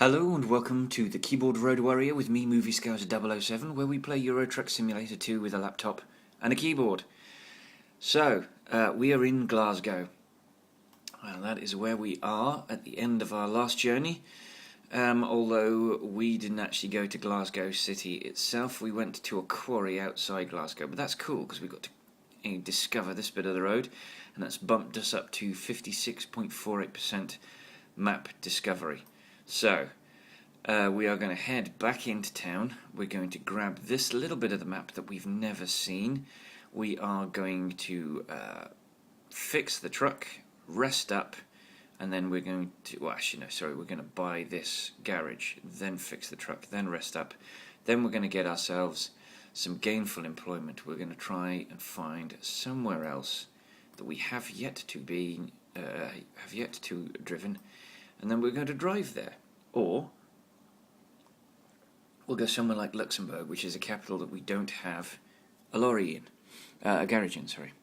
Hello and welcome to the Keyboard Road Warrior with me, Movie Scout 007, where we play Euro Truck Simulator 2 with a laptop and a keyboard. So, we are in Glasgow. Well, that is where we are at the end of our last journey. Although we didn't actually go to Glasgow city itself, we went to a quarry outside Glasgow. But that's cool because we got to discover this bit of the road, and that's bumped us up to 56.48% map discovery. So, we are going to head back into town. We're going to grab this little bit of the map that we've never seen. We are going to fix the truck, rest up, and then we're going to, well actually no, sorry, we're going to buy this garage, then fix the truck, then rest up. Then we're going to get ourselves some gainful employment. We're going to try and find somewhere else that we have yet to driven, and then we're going to drive there. Or we'll go somewhere like Luxembourg, which is a capital that we don't have a lorry in, a garage in, sorry.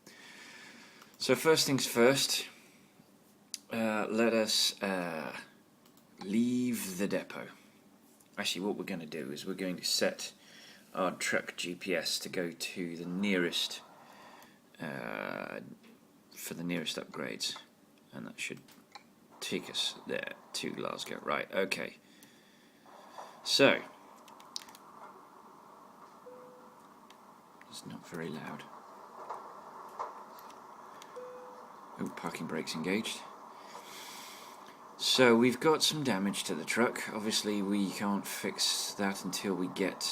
So first things first, let us leave the depot. Actually, what we're going to do is we're going to set our truck GPS to go to the nearest, for the nearest upgrades, and that should take us there to Glasgow. Right, okay. So, it's not very loud. Oh, parking brakes engaged. So we've got some damage to the truck. Obviously we can't fix that until we get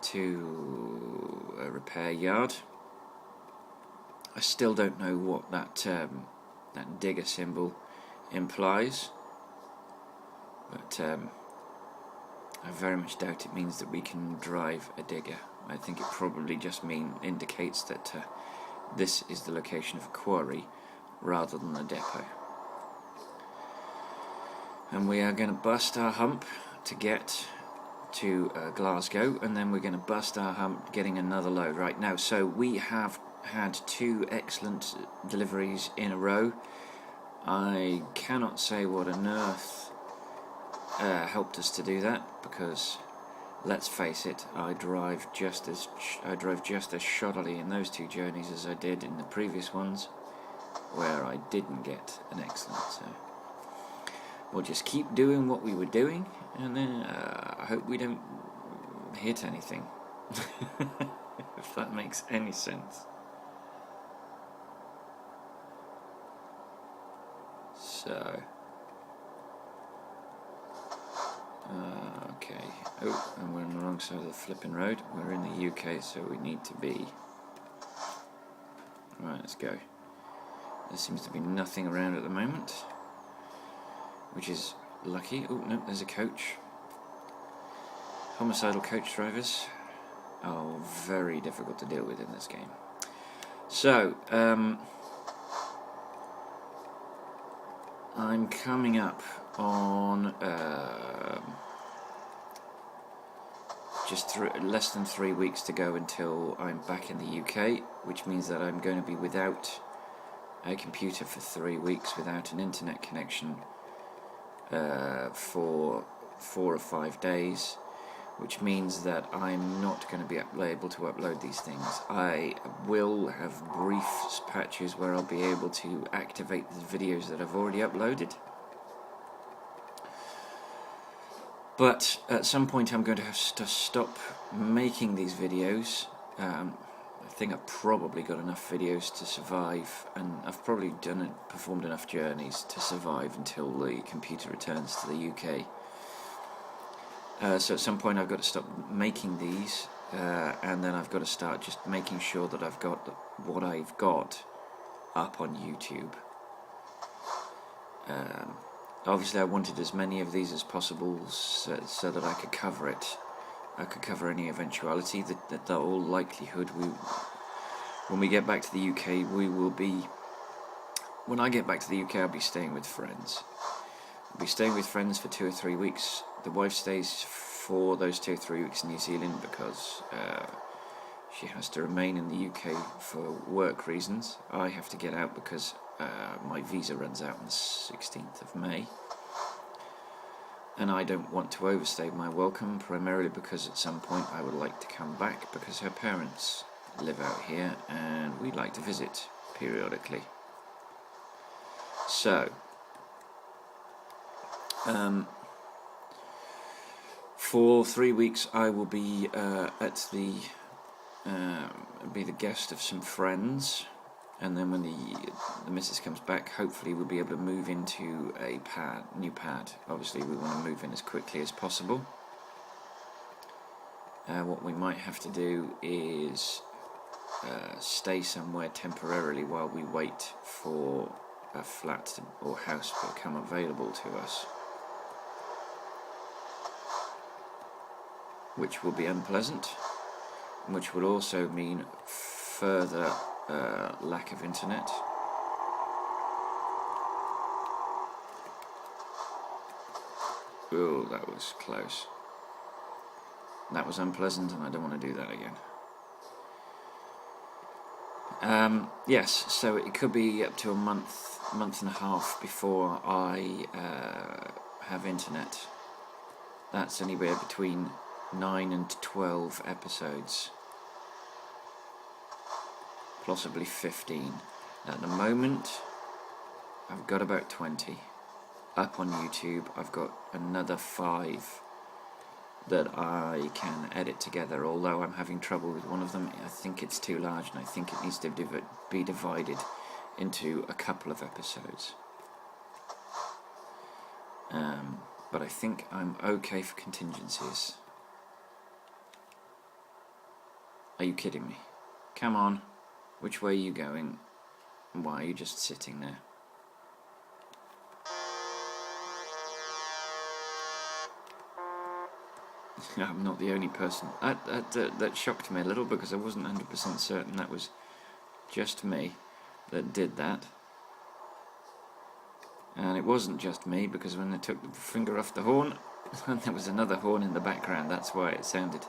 to a repair yard. I still don't know what that digger symbol implies, but I very much doubt it means that we can drive a digger. I think it probably just indicates that this is the location of a quarry rather than a depot. And we are going to bust our hump to get to Glasgow, and then we're going to bust our hump getting another load right now. So we have had 2 excellent deliveries in a row. I cannot say what on earth helped us to do that, because let's face it, I drove just as shoddily in those 2 journeys as I did in the previous ones, where I didn't get an excellent. So we'll just keep doing what we were doing, and then I hope we don't hit anything. If that makes any sense. So, okay. Oh, and we're on the wrong side of the flipping road. We're in the UK, so we need to be. Right, let's go. There seems to be nothing around at the moment, which is lucky. Oh no, there's a coach. Homicidal coach drivers are very difficult to deal with in this game. So, I'm coming up on just less than 3 weeks to go until I'm back in the UK, which means that I'm going to be without a computer for 3 weeks, without an internet connection for 4 or 5 days, which means that I'm not going to be able to upload these things. I will have brief patches where I'll be able to activate the videos that I've already uploaded, but at some point I'm going to have to stop making these videos. I think I've probably got enough videos to survive, and I've probably performed enough journeys to survive until the computer returns to the UK. So at some point I've got to stop making these, and then I've got to start just making sure that I've got what I've got up on YouTube. Obviously I wanted as many of these as possible so that I could cover it. I could cover any eventuality. That all likelihood, when we get back to the UK, when I get back to the UK, I'll be staying with friends. I'll be staying with friends for 2 or 3 weeks. The wife stays for those 2 or 3 weeks in New Zealand because she has to remain in the UK for work reasons. I have to get out because my visa runs out on the 16th of May. and I don't want to overstay my welcome, primarily because at some point I would like to come back because her parents live out here and we'd like to visit periodically. So, for 3 weeks I will be be the guest of some friends, and then when the missus comes back, hopefully we'll be able to move into a new pad. Obviously we want to move in as quickly as possible. What we might have to do is stay somewhere temporarily while we wait for a flat or house to become available to us, which will be unpleasant, which will also mean further lack of internet. Oh, that was close. That was unpleasant, and I don't want to do that again. Yes, so it could be up to a month and a half before I have internet. That's anywhere between 9 and 12 episodes, possibly 15. At the moment, I've got about 20 up on YouTube. I've got another 5 that I can edit together, although I'm having trouble with one of them. I think it's too large and I think it needs to be divided into a couple of episodes. But I think I'm okay for contingencies. Are you kidding me? Come on, which way are you going? Why are you just sitting there? I'm not the only person. That shocked me a little because I wasn't 100% certain that was just me that did that. And it wasn't just me, because when they took the finger off the horn, there was another horn in the background. That's why it sounded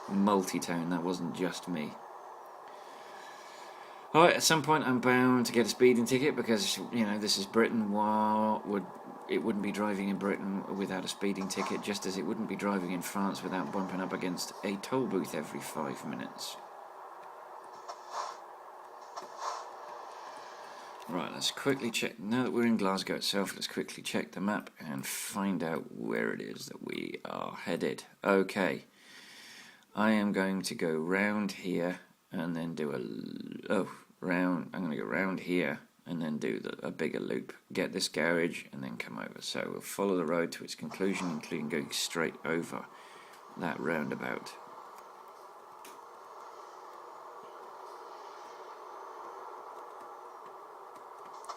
multi-tone. That wasn't just me. Alright, at some point I'm bound to get a speeding ticket because, you know, this is Britain. It wouldn't be driving in Britain without a speeding ticket, just as it wouldn't be driving in France without bumping up against a toll booth every 5 minutes. Right, let's quickly check. Now that we're in Glasgow itself, let's quickly check the map and find out where it is that we are headed. Okay, I am going to go round here and then do I'm going to go round here and then do a bigger loop, get this garage and then come over. So we'll follow the road to its conclusion, including going straight over that roundabout.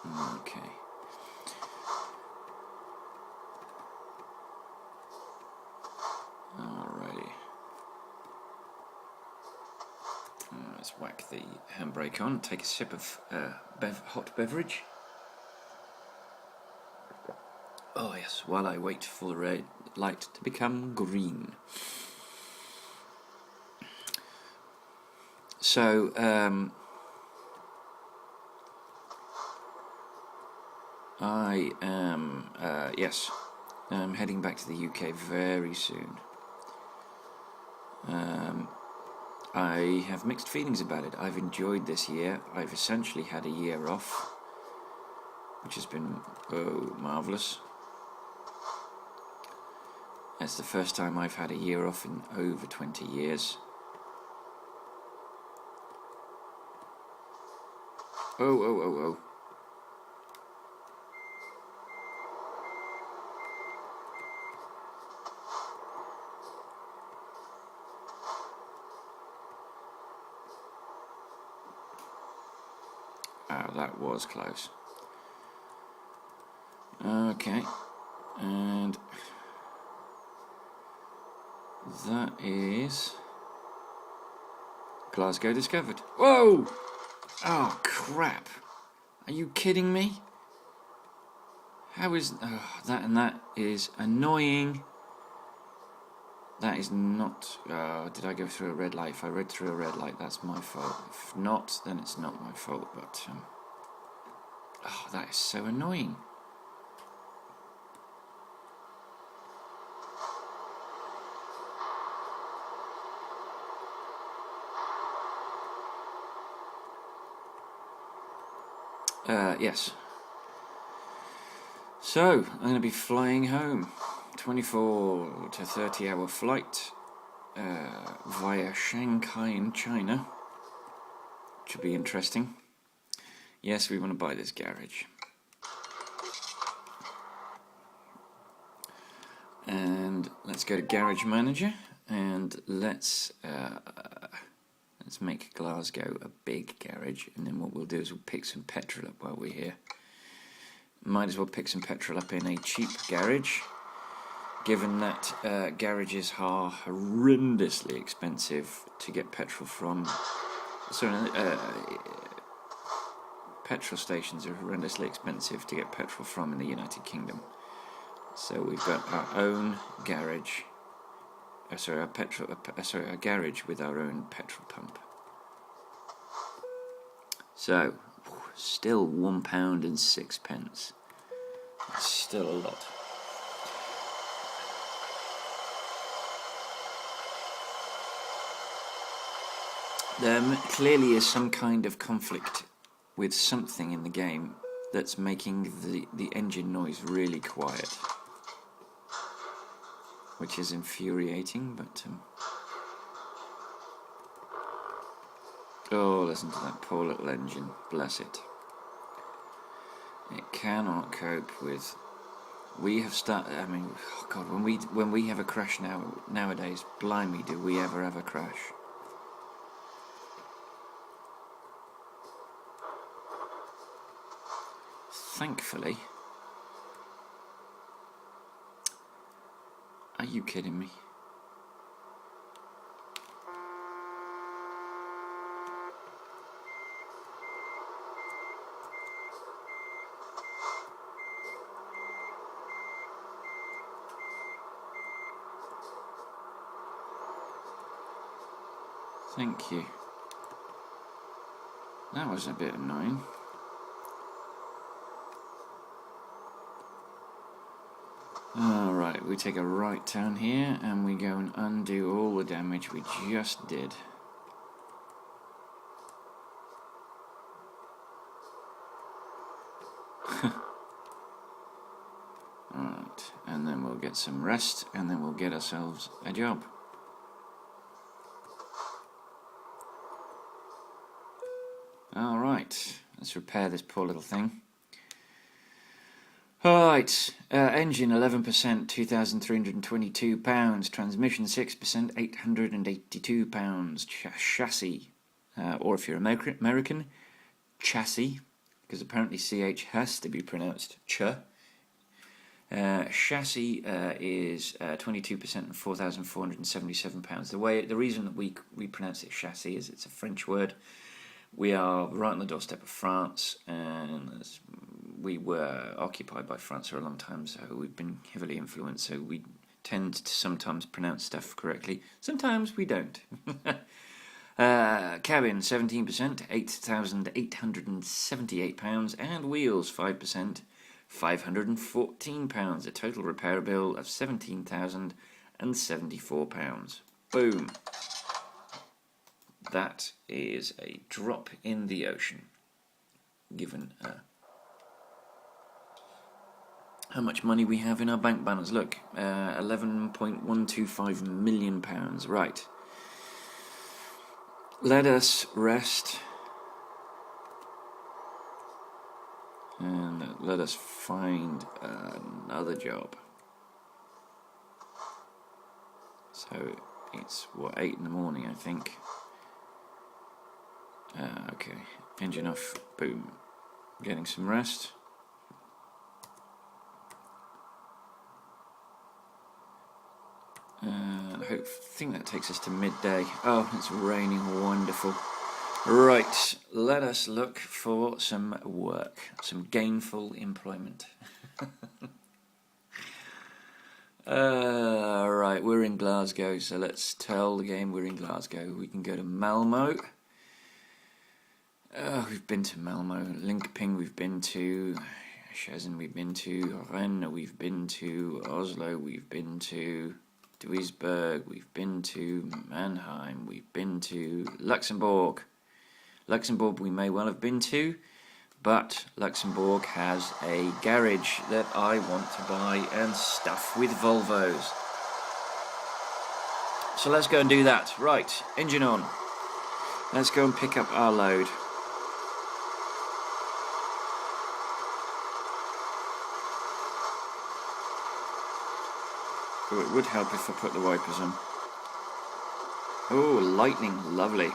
Okay. Alrighty. Let's whack the handbrake on, take a sip of hot beverage. Oh yes, while I wait for the red light to become green. So, I am, I'm heading back to the UK very soon. I have mixed feelings about it. I've enjoyed this year. I've essentially had a year off, which has been marvellous. It's the first time I've had a year off in over 20 years. Oh. Oh, that was close. Okay, and that is Glasgow discovered. Whoa! Oh, crap. Are you kidding me? How is... that and that is annoying. That is not... did I go through a red light? If I read through a red light, that's my fault. If not, then it's not my fault, but... that is so annoying. Yes. So, I'm going to be flying home. 24 to 30 hour flight via Shanghai in China. Should be interesting. Yes, we want to buy this garage. And let's go to Garage Manager and let's make Glasgow a big garage, and then what we'll do is we'll pick some petrol up while we're here. Might as well pick some petrol up in a cheap garage, given that garages are horrendously expensive to get petrol from. Petrol stations are horrendously expensive to get petrol from in the United Kingdom. So we've got our own garage. Our garage with our own petrol pump. So, still £1.06. That's still a lot. There clearly is some kind of conflict with something in the game that's making the engine noise really quiet, which is infuriating, but oh, listen to that poor little engine, bless it. It cannot cope with. We have started. I mean, oh God, when we have a crash nowadays, blimey, do we ever have a crash? Thankfully. Are you kidding me? Thank you. That was a bit annoying. Alright, we take a right turn here and we go and undo all the damage we just did. Alright, and then we'll get some rest and then we'll get ourselves a job. Alright, let's repair this poor little thing. Alright, engine 11%, £2,322, transmission 6%, £882, chassis, or if you're American, chassis, because apparently CH has to be pronounced ch. Chassis is 22% and £4,477. The reason that we pronounce it chassis is it's a French word. We are right on the doorstep of France, and we were occupied by France for a long time, so we've been heavily influenced, so we tend to sometimes pronounce stuff correctly. Sometimes we don't. Cabin 17%, £8,878, and wheels 5%, £514. A total repair bill of £17,074. Boom. That is a drop in the ocean, given how much money we have in our bank balance. Look, £11.125 million. Right. Let us rest and let us find another job. So it's, 8 in the morning, I think. Okay, engine off, boom. Getting some rest. I think that takes us to midday. Oh, it's raining, wonderful. Right, let us look for some work, some gainful employment. Right, we're in Glasgow, so let's tell the game we're in Glasgow. We can go to Malmo. We've been to Malmo, Linköping we've been to, Szczecin we've been to, Rennes we've been to, Oslo we've been to, Duisburg we've been to, Mannheim we've been to, Luxembourg we may well have been to, But Luxembourg has a garage that I want to buy and stuff with Volvos. So let's go and do that. Right, engine on. Let's go and pick up our load. Oh, it would help if I put the wipers on. Oh, lightning, lovely.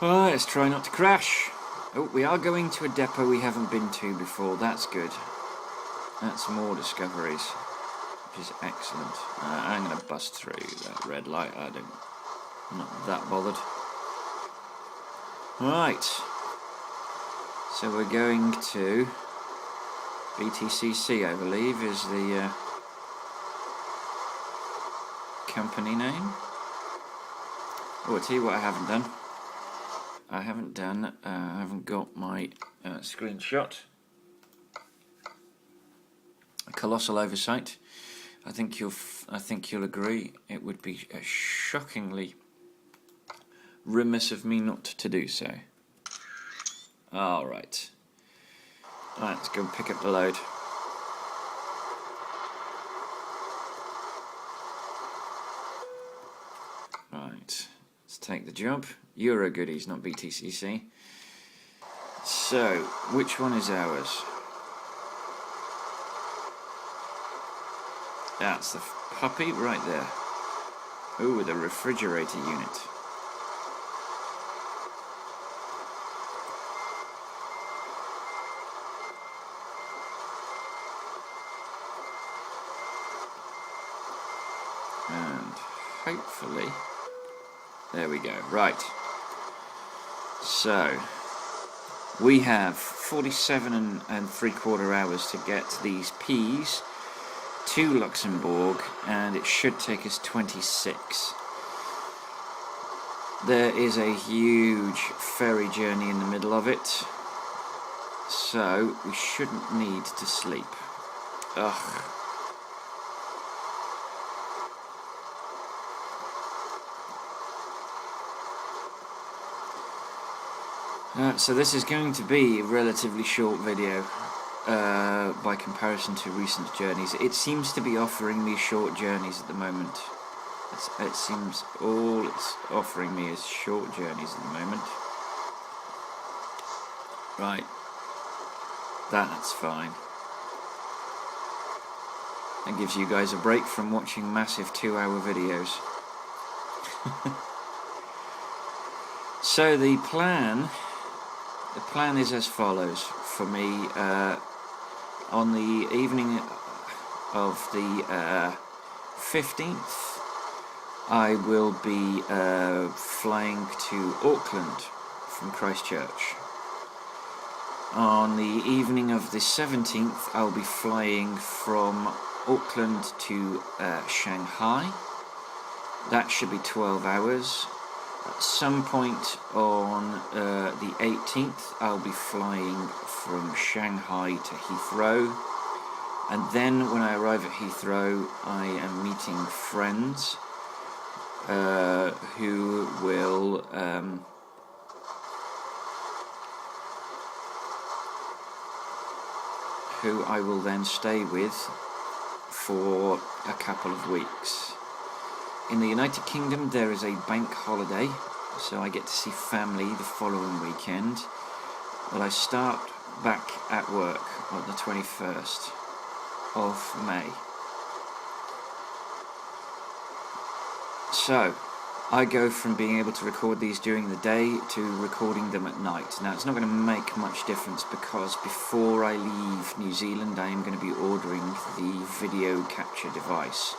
Alright, let's try not to crash. Oh, we are going to a depot we haven't been to before. That's good. That's more discoveries, which is excellent. I'm going to bust through that red light. I'm not that bothered. Right. So we're going to BTCC, I believe, is the company name. Oh, I'll tell you what I haven't done. I haven't got my screenshot. A colossal oversight. I think you'll agree. It would be shockingly remiss of me not to do so. All right. Right, let's go and pick up the load. Right, let's take the job. Euro goodies, not BTCC. So, which one is ours? That's the puppy right there. Ooh, the refrigerator unit. And hopefully, there we go. Right. So, we have 47 and 3/4 hours to get these peas to Luxembourg, and it should take us 26. There is a huge ferry journey in the middle of it, so we shouldn't need to sleep. Ugh. So this is going to be a relatively short video by comparison to recent journeys. It seems to be offering me short journeys at the moment. It seems all it's offering me is short journeys at the moment. Right, that's fine. That gives you guys a break from watching massive 2-hour videos. So the plan is as follows for me. On the evening of the 15th, I will be flying to Auckland from Christchurch. On the evening of the 17th, I'll be flying from Auckland to Shanghai. That should be 12 hours. At some point on the 18th, I'll be flying from Shanghai to Heathrow, and then when I arrive at Heathrow, I am meeting friends who will who I will then stay with for a couple of weeks. In the United Kingdom, there is a bank holiday, so I get to see family the following weekend. But I start back at work on the 21st of May. So, I go from being able to record these during the day to recording them at night. Now, it's not going to make much difference because before I leave New Zealand, I am going to be ordering the video capture device.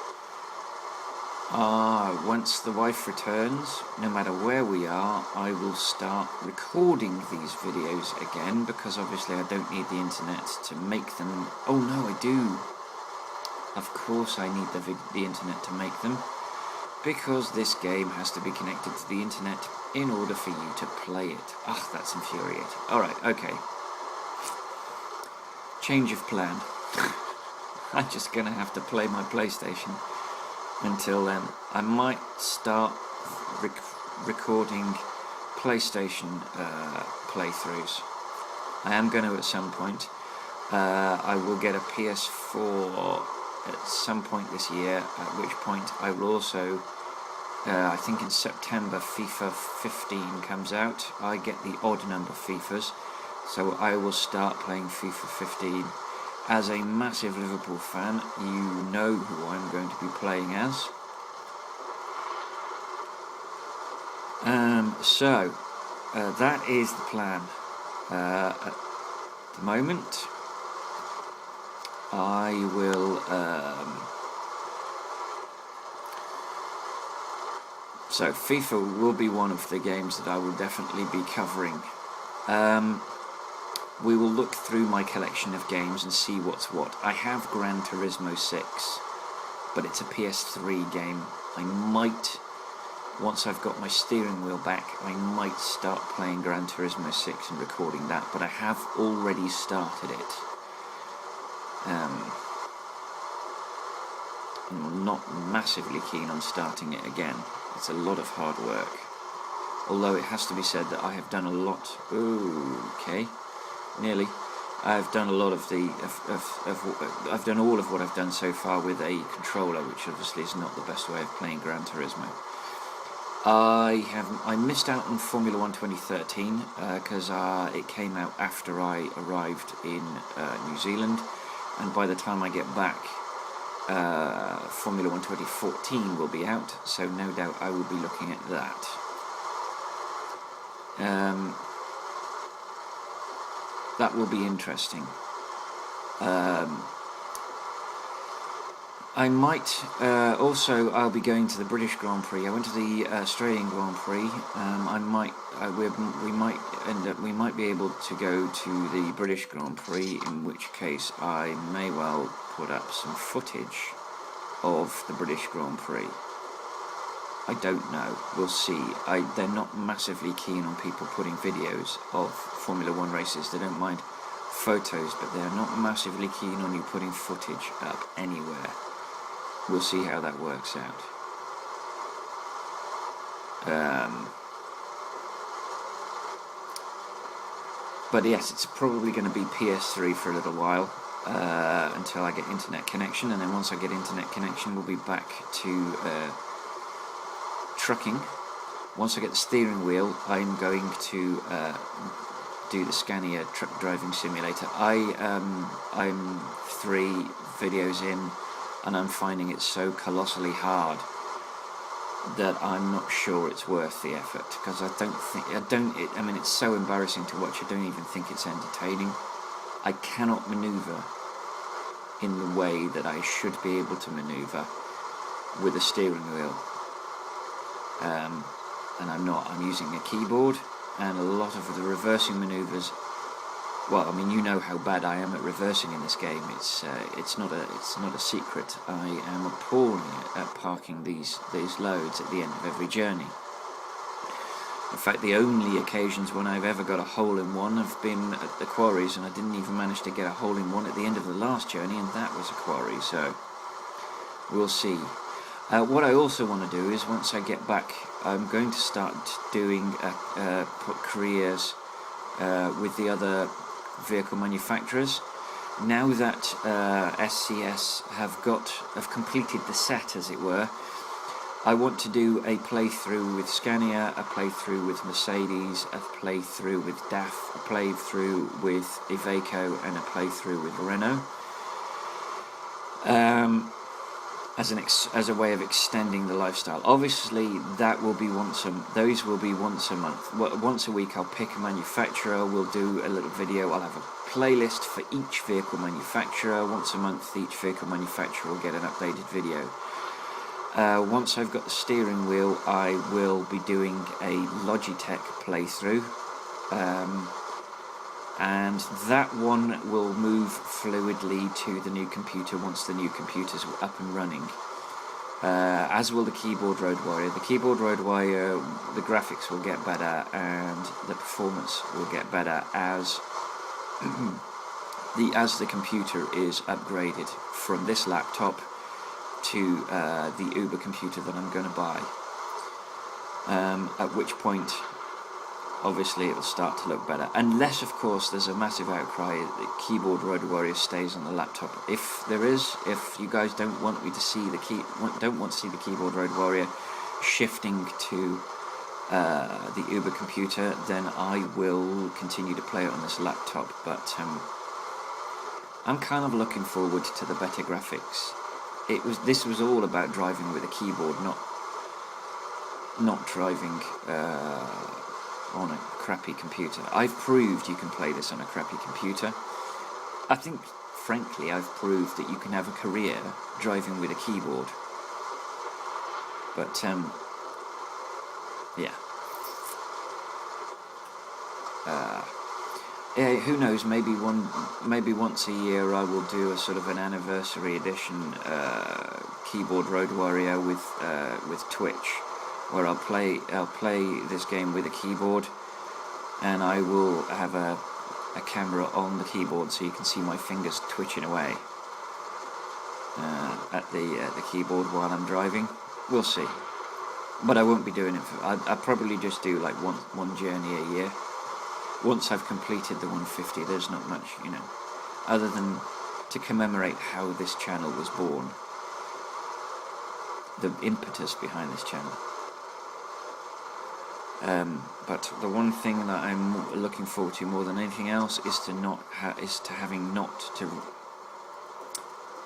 Once the wife returns, no matter where we are, I will start recording these videos again, because obviously I don't need the internet to make them. Oh no, I do. Of course I need the internet to make them, because this game has to be connected to the internet in order for you to play it. Ugh, that's infuriating. Alright, okay. Change of plan. I'm just gonna have to play my PlayStation. until then. I might start recording PlayStation playthroughs. I am going to at some point. I will get a PS4 at some point this year, at which point I will also, I think in September, FIFA 15 comes out. I get the odd number FIFAs, so I will start playing FIFA 15. As a massive Liverpool fan, you know who I'm going to be playing as. So that is the plan. At the moment, I will. So FIFA will be one of the games that I will definitely be covering. We will look through my collection of games and see what's what. I have Gran Turismo 6, but it's a PS3 game. I might, once I've got my steering wheel back, I might start playing Gran Turismo 6 and recording that, but I have already started it. I'm not massively keen on starting it again. It's a lot of hard work. Although it has to be said that I have done a lot. Okay, nearly. I've done a lot of the. I've done all of what I've done so far with a controller, which obviously is not the best way of playing Gran Turismo. I missed out on Formula 1 2013 because it came out after I arrived in New Zealand, and by the time I get back, Formula 1 2014 will be out, so no doubt I will be looking at that. That will be interesting. I might also. I'll be going to the British Grand Prix. I went to the Australian Grand Prix. We might be able to go to the British Grand Prix, in which case I may well put up some footage of the British Grand Prix. I don't know. We'll see. They're not massively keen on people putting videos of Formula 1 races. They don't mind photos, but they're not massively keen on you putting footage up anywhere. We'll see how that works out. But yes, it's probably going to be PS3 for a little while until I get internet connection, and then once I get internet connection, we'll be back to trucking. Once I get the steering wheel, I'm going to do the Scania truck driving simulator. I'm 3 videos in, and I'm finding it so colossally hard that I'm not sure it's worth the effort, because I mean, it's so embarrassing to watch. I don't even think it's entertaining. I cannot maneuver in the way that I should be able to maneuver with a steering wheel. And I'm not. I'm using a keyboard, and a lot of the reversing maneuvers. Well, I mean, you know how bad I am at reversing in this game. It's not a secret. I am appalling at parking these loads at the end of every journey. In fact, the only occasions when I've ever got a hole-in-one have been at the quarries, and I didn't even manage to get a hole-in-one at the end of the last journey, and that was a quarry. So we'll see. What I also want to do is, once I get back, I'm going to start doing careers with the other vehicle manufacturers. Now that SCS have completed the set, as it were, I want to do a playthrough with Scania, a playthrough with Mercedes, a playthrough with DAF, a playthrough with Iveco, and a playthrough with Renault. As a way of extending the lifestyle. Obviously, those will be once a month. Once a week, I'll pick a manufacturer. We'll do a little video. I'll have a playlist for each vehicle manufacturer. Once a month, each vehicle manufacturer will get an updated video. Once I've got the steering wheel, I will be doing a Logitech playthrough. And that one will move fluidly to the new computer once the new computer's up and running. As will the Keyboard Road Warrior. The Keyboard Road Warrior, the graphics will get better and the performance will get better as the computer is upgraded from this laptop to the Uber computer that I'm going to buy. At which point, obviously, it'll start to look better. Unless, of course, there's a massive outcry that Keyboard Road Warrior stays on the laptop. If there is, if you guys don't want me to see the Keyboard Road Warrior shifting to the Uber computer, then I will continue to play it on this laptop. But I'm kind of looking forward to the better graphics. This was all about driving with a keyboard, not driving on a crappy computer. I've proved you can play this on a crappy computer. I think, frankly, I've proved that you can have a career driving with a keyboard. But yeah. Yeah, who knows? Maybe once a year I will do a sort of an anniversary edition Keyboard Road Warrior with Twitch, where I'll play this game with a keyboard, and I will have a camera on the keyboard so you can see my fingers twitching away at the keyboard while I'm driving. We'll see, but I won't be doing it. I'll probably just do like one journey a year. Once I've completed the 150, there's not much, other than to commemorate how this channel was born, the impetus behind this channel. But the one thing that I'm looking forward to more than anything else is to having not to.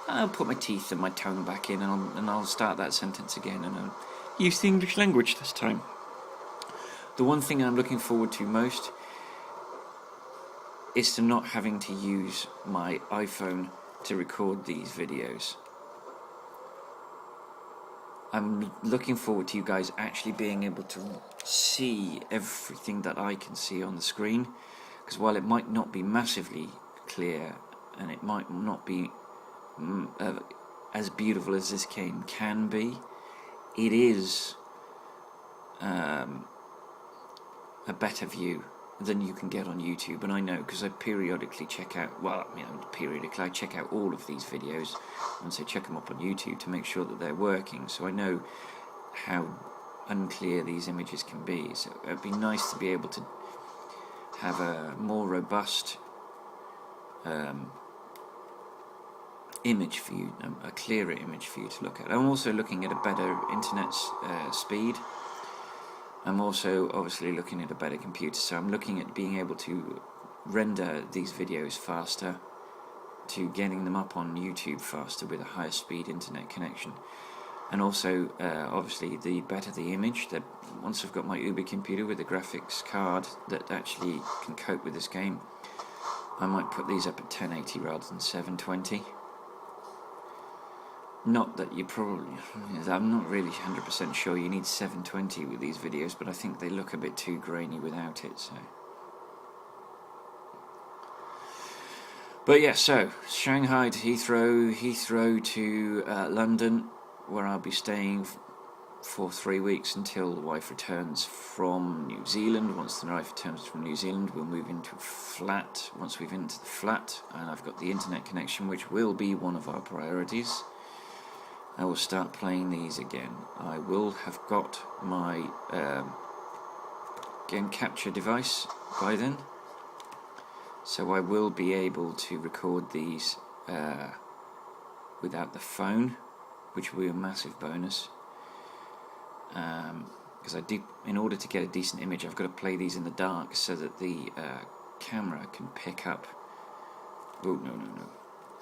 I'll put my teeth and my tongue back in, and I'll start that sentence again, and I'll use the English language this time. The one thing I'm looking forward to most is to not having to use my iPhone to record these videos. I'm looking forward to you guys actually being able to see everything that I can see on the screen, because while it might not be massively clear and it might not be as beautiful as this game can be, it is a better view than you can get on YouTube. And I know, because I periodically check out, I check out all of these videos once I check them up on YouTube to make sure that they're working, so I know how unclear these images can be. So it'd be nice to be able to have a more robust image for you, a clearer image for you to look at. I'm also looking at a better internet speed. I'm also obviously looking at a better computer, so I'm looking at being able to render these videos faster, to getting them up on YouTube faster with a higher speed internet connection. And also, obviously, the better the image, that once I've got my Uber computer with a graphics card that actually can cope with this game, I might put these up at 1080 rather than 720. Not that you probably, I'm not really 100% sure you need 720 with these videos, but I think they look a bit too grainy without it, so. But yeah, so, Shanghai to Heathrow to London, where I'll be staying for 3 weeks until the wife returns from New Zealand. Once the wife returns from New Zealand, we'll move into a flat. Once we've into the flat, and I've got the internet connection, which will be one of our priorities, I will start playing these again. I will have got my game capture device by then, so I will be able to record these without the phone, which will be a massive bonus. Because in order to get a decent image, I've got to play these in the dark so that the camera can pick up. Oh no.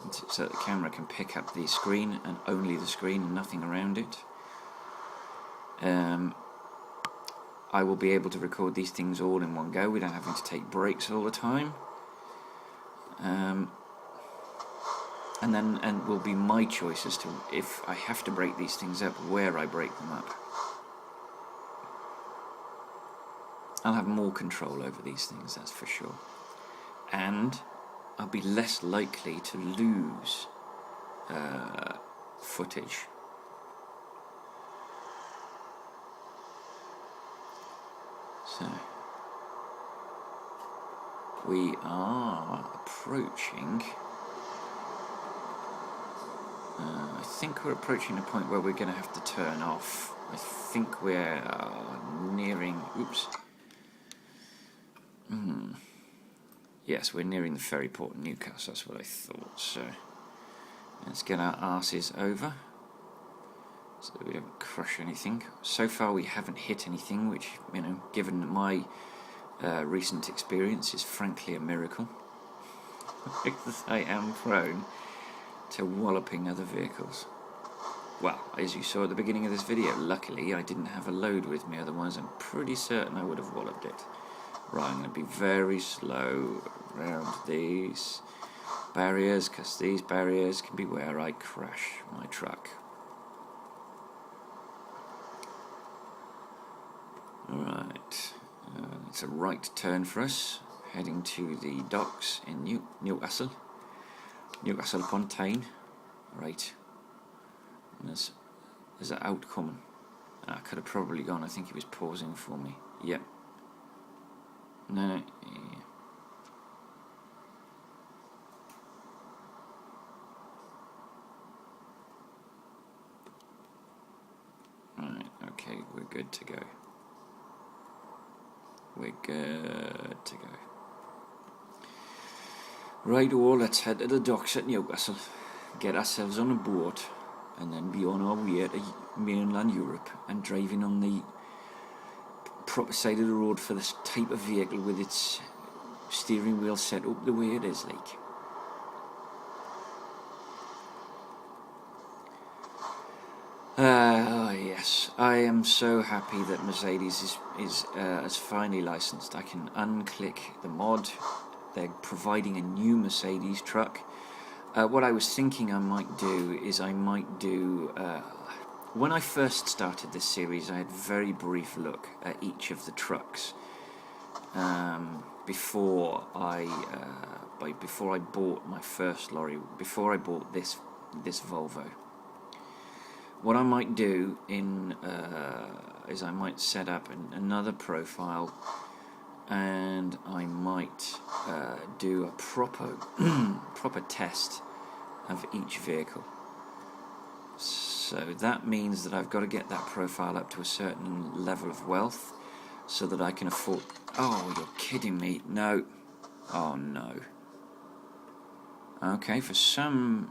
So that the camera can pick up the screen, and only the screen and nothing around it. I will be able to record these things all in one go without having to take breaks all the time. And will be my choice as to if I have to break these things up, where I break them up. I'll have more control over these things, that's for sure. And I'll be less likely to lose footage. So, we are approaching, I think we're approaching a point where we're going to have to turn off. I think we're nearing... Oops. Yes, we're nearing the ferry port in Newcastle, that's what I thought. So let's get our arses over so that we don't crush anything. So far we haven't hit anything, which, you know, given my recent experience, is frankly a miracle. Because I am prone to walloping other vehicles. Well, as you saw at the beginning of this video, luckily I didn't have a load with me, otherwise I'm pretty certain I would have walloped it. Right, I'm going to be very slow around these barriers, because these barriers can be where I crash my truck. Alright, it's a right turn for us, heading to the docks in Newcastle upon Tyne. Right, and there's an out coming. I could have probably gone, I think he was pausing for me. Yep. No, yeah. Right, okay, we're good to go. We're good to go. Right, well, let's head to the docks at Newcastle, get ourselves on a boat, and then be on our way to mainland Europe and driving on the proper side of the road for this type of vehicle with its steering wheel set up the way it is, like. Yes, I am so happy that Mercedes is finally licensed. I can unclick the mod. They're providing a new Mercedes truck. What I was thinking I might do is when I first started this series, I had a very brief look at each of the trucks before I bought my first lorry, before I bought this Volvo. What I might do is I might set up another profile, and I might do a proper test of each vehicle. So that means that I've got to get that profile up to a certain level of wealth so that I can afford... Oh, you're kidding me. No. Oh, no. Okay, for some...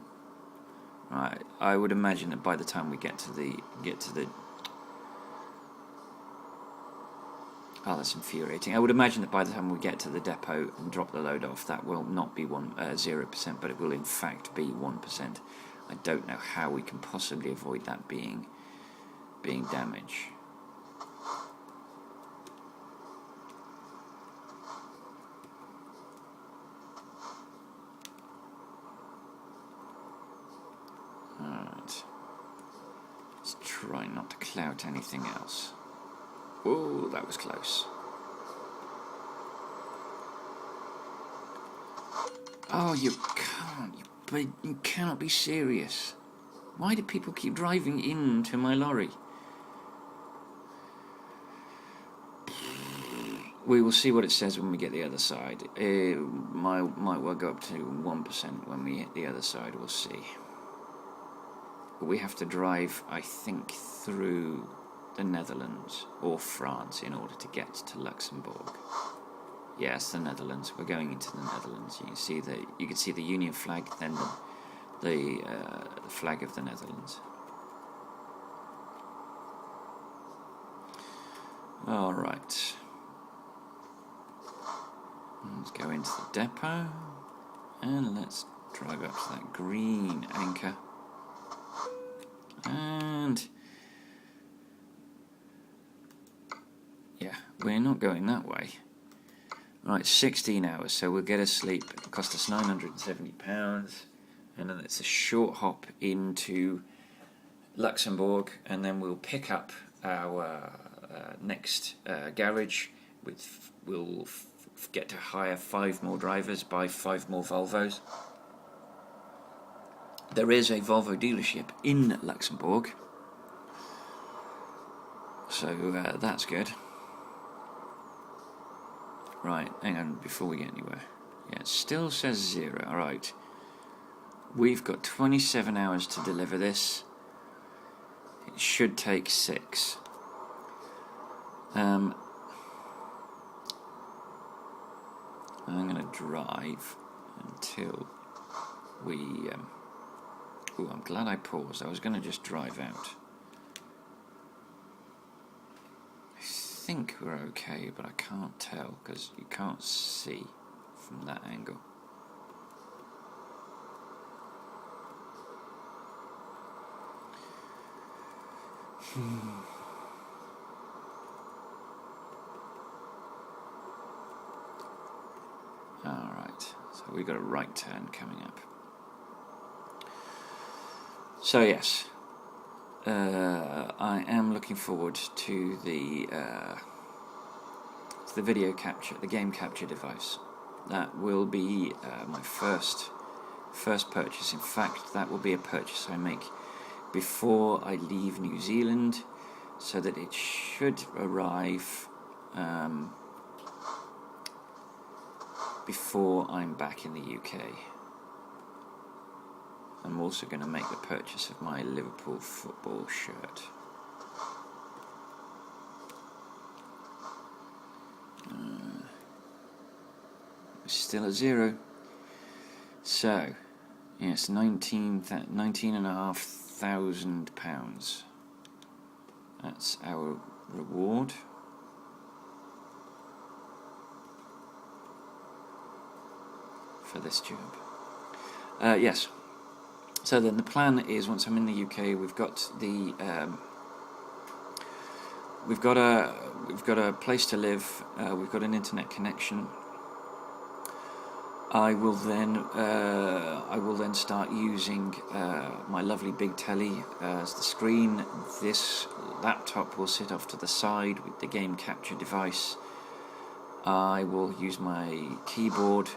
Right, I would imagine that by the time we get to the... Oh, that's infuriating. I would imagine that by the time we get to the depot and drop the load off, that will not be 0%, but it will in fact be 1%. I don't know how we can possibly avoid that being damage. Alright. Let's try not to clout anything else. Whoa, that was close. Oh, you can't. You cannot be serious. Why do people keep driving into my lorry? We will see what it says when we get the other side. It might well go up to 1% when we hit the other side. We'll see. We have to drive, I think, through the Netherlands or France in order to get to Luxembourg. Yes, the Netherlands. We're going into the Netherlands. You can see the Union flag, then the flag of the Netherlands. All right. Let's go into the depot and let's drive up to that green anchor. And yeah, we're not going that way. Right, 16 hours, so we'll get a sleep. It'll cost us £970, and then it's a short hop into Luxembourg, and then we'll pick up our next garage. We'll get to hire 5 more drivers, buy 5 more Volvos. There is a Volvo dealership in Luxembourg, so that's good. Right, hang on, before we get anywhere. Yeah, it still says 0, alright. We've got 27 hours to deliver this. It should take 6. I'm going to drive until we... oh, I'm glad I paused. I was going to just drive out. I think we're okay, but I can't tell because you can't see from that angle. Alright, so we've got a right turn coming up. So yes, I am looking forward to the video capture, the game capture device. That will be my first purchase. In fact, that will be a purchase I make before I leave New Zealand, so that it should arrive before I'm back in the UK. I'm also going to make the purchase of my Liverpool football shirt. Still at 0. So, yes, £19,500. That's our reward. For this job. Yes. So then the plan is, once I'm in the UK, we've got the we've got a place to live. We've got an internet connection. I will then start using my lovely big telly as the screen. This laptop will sit off to the side with the game capture device. I will use my keyboard.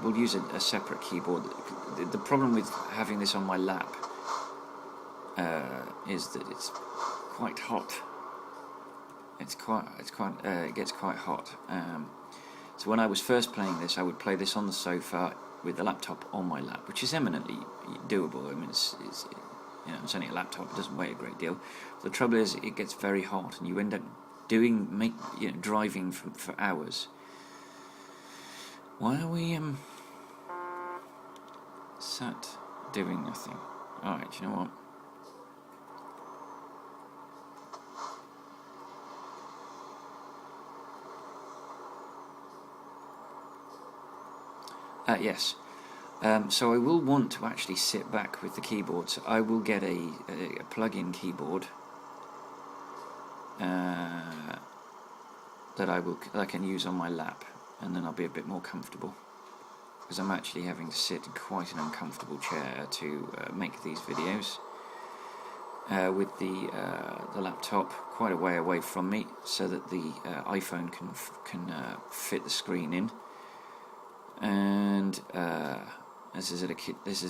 We'll use a separate keyboard. The problem with having this on my lap is that it's quite hot. It gets quite hot. So when I was first playing this, I would play this on the sofa with the laptop on my lap, which is eminently doable. I mean, it's only a laptop; it doesn't weigh a great deal. The trouble is, it gets very hot, and you end up driving for hours. Why are we sat doing nothing? Alright, you know what? Yes. So I will want to actually sit back with the keyboard. So I will get a plug-in keyboard that I can use on my lap. And then I'll be a bit more comfortable, because I'm actually having to sit in quite an uncomfortable chair to make these videos with the laptop quite a way away from me, so that the iPhone can fit the screen in. And this is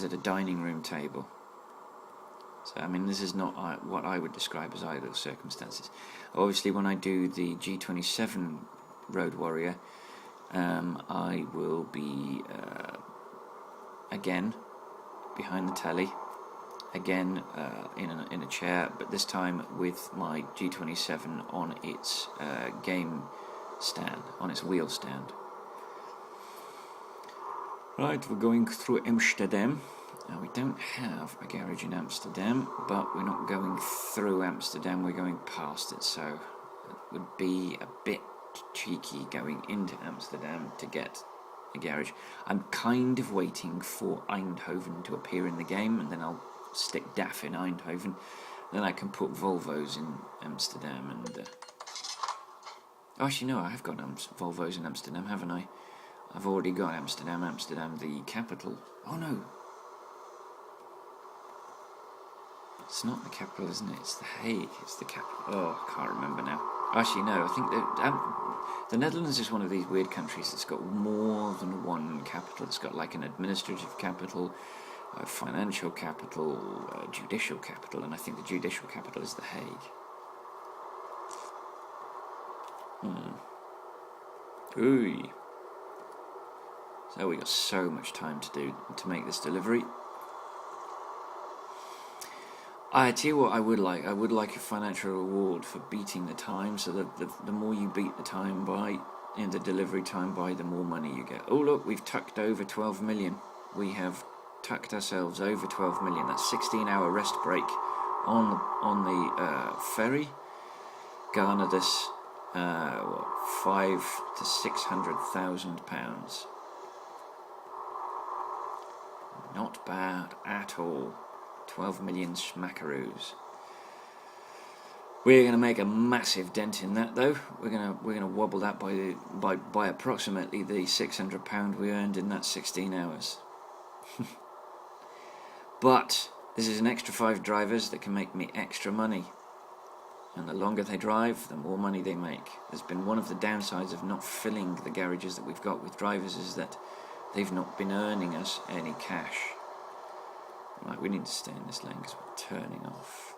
at a dining room table. So I mean, this is not what I would describe as ideal circumstances. Obviously, when I do the G27 Road Warrior, I will be again behind the telly, again in a chair, but this time with my G27 on its game stand, on its wheel stand. Right, we're going through Amsterdam. Now, we don't have a garage in Amsterdam, but we're not going through Amsterdam, we're going past it, so it would be a bit cheeky going into Amsterdam to get a garage. I'm kind of waiting for Eindhoven to appear in the game, and then I'll stick DAF in Eindhoven. Then I can put Volvos in Amsterdam. And oh, actually no, I have got Volvos in Amsterdam, haven't I? I've already got Amsterdam, the capital. Oh no, it's not the capital, isn't it? It's The Hague. It's the capital. Oh, I can't remember now. Actually, no, I think that the Netherlands is one of these weird countries that's got more than one capital. It's got like an administrative capital, a financial capital, a judicial capital, and I think the judicial capital is The Hague. Ooh. So we got so much time to make this delivery. I tell you what, I would like a financial reward for beating the time, so that the more you beat the time by, in the delivery time by, the more money you get. Oh look, we've tucked over 12 million. We have tucked ourselves over 12 million. That 16-hour rest break on the ferry garnered us what, 500,000 to 600,000 pounds. Not bad at all. 12 million smackaroos. We're going to make a massive dent in that, though. We're going to wobble that by approximately the £600 we earned in that 16 hours. But this is an extra 5 drivers that can make me extra money. And the longer they drive, the more money they make. There's been one of the downsides of not filling the garages that we've got with drivers, is that they've not been earning us any cash. Right, we need to stay in this lane because we're turning off.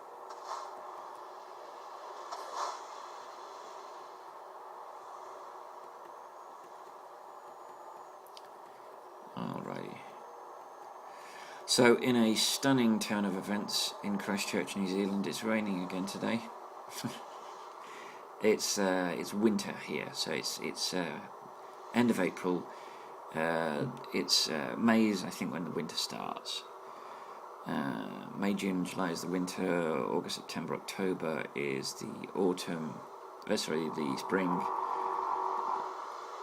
Alrighty. So, in a stunning turn of events in Christchurch, New Zealand, it's raining again today. It's winter here, so it's end of April. It's May is, I think, when the winter starts. May, June, July is the winter. August, September, October is the autumn. The spring.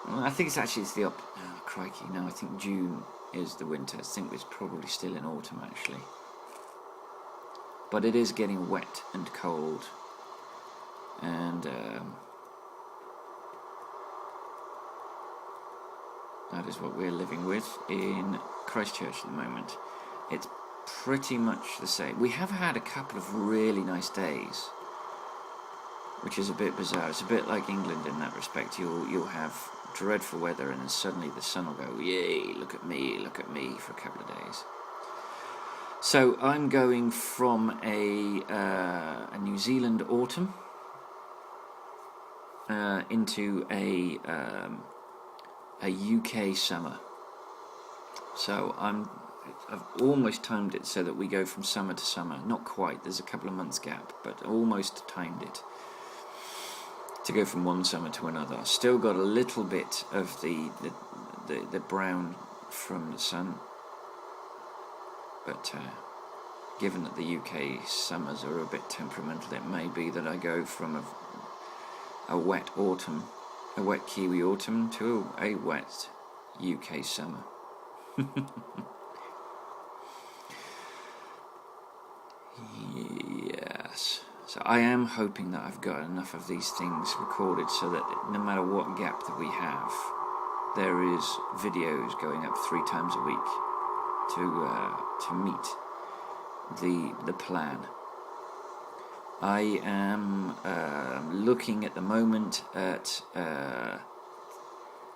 Well, I think it's the up. Oh, crikey! No, I think June is the winter. I think it's probably still in autumn actually. But it is getting wet and cold, and that is what we're living with in Christchurch at the moment. It's pretty much the same. We have had a couple of really nice days, which is a bit bizarre. It's a bit like England in that respect. You'll have dreadful weather, and then suddenly the sun will go, yay, look at me, for a couple of days. So I'm going from a New Zealand autumn into a UK summer. So I've almost timed it so that we go from summer to summer. Not quite, there's a couple of months gap, but almost timed it to go from one summer to another. Still got a little bit of the brown from the sun, but given that the UK summers are a bit temperamental, it may be that I go from a wet Kiwi autumn to a wet UK summer. Yes. So I am hoping that I've got enough of these things recorded so that no matter what gap that we have, there is videos going up 3 times a week to meet the plan. I am looking at the moment at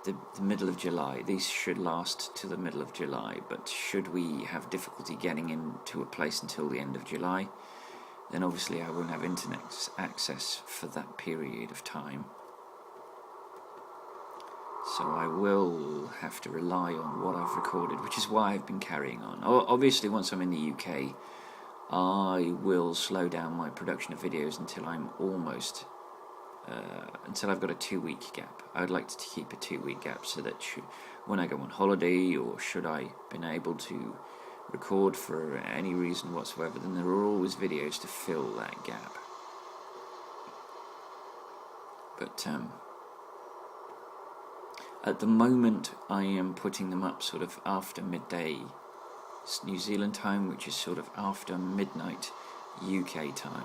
the middle of July. These should last to the middle of July, but should we have difficulty getting into a place until the end of July, then obviously I won't have internet access for that period of time. So I will have to rely on what I've recorded, which is why I've been carrying on. Obviously, once I'm in the UK, I will slow down my production of videos until I'm almost until I've got a 2-week gap. I would like to keep a 2-week gap so that when I go on holiday, or should I been able to record for any reason whatsoever, then there are always videos to fill that gap. But at the moment I am putting them up sort of after midday New Zealand time, which is sort of after midnight UK time.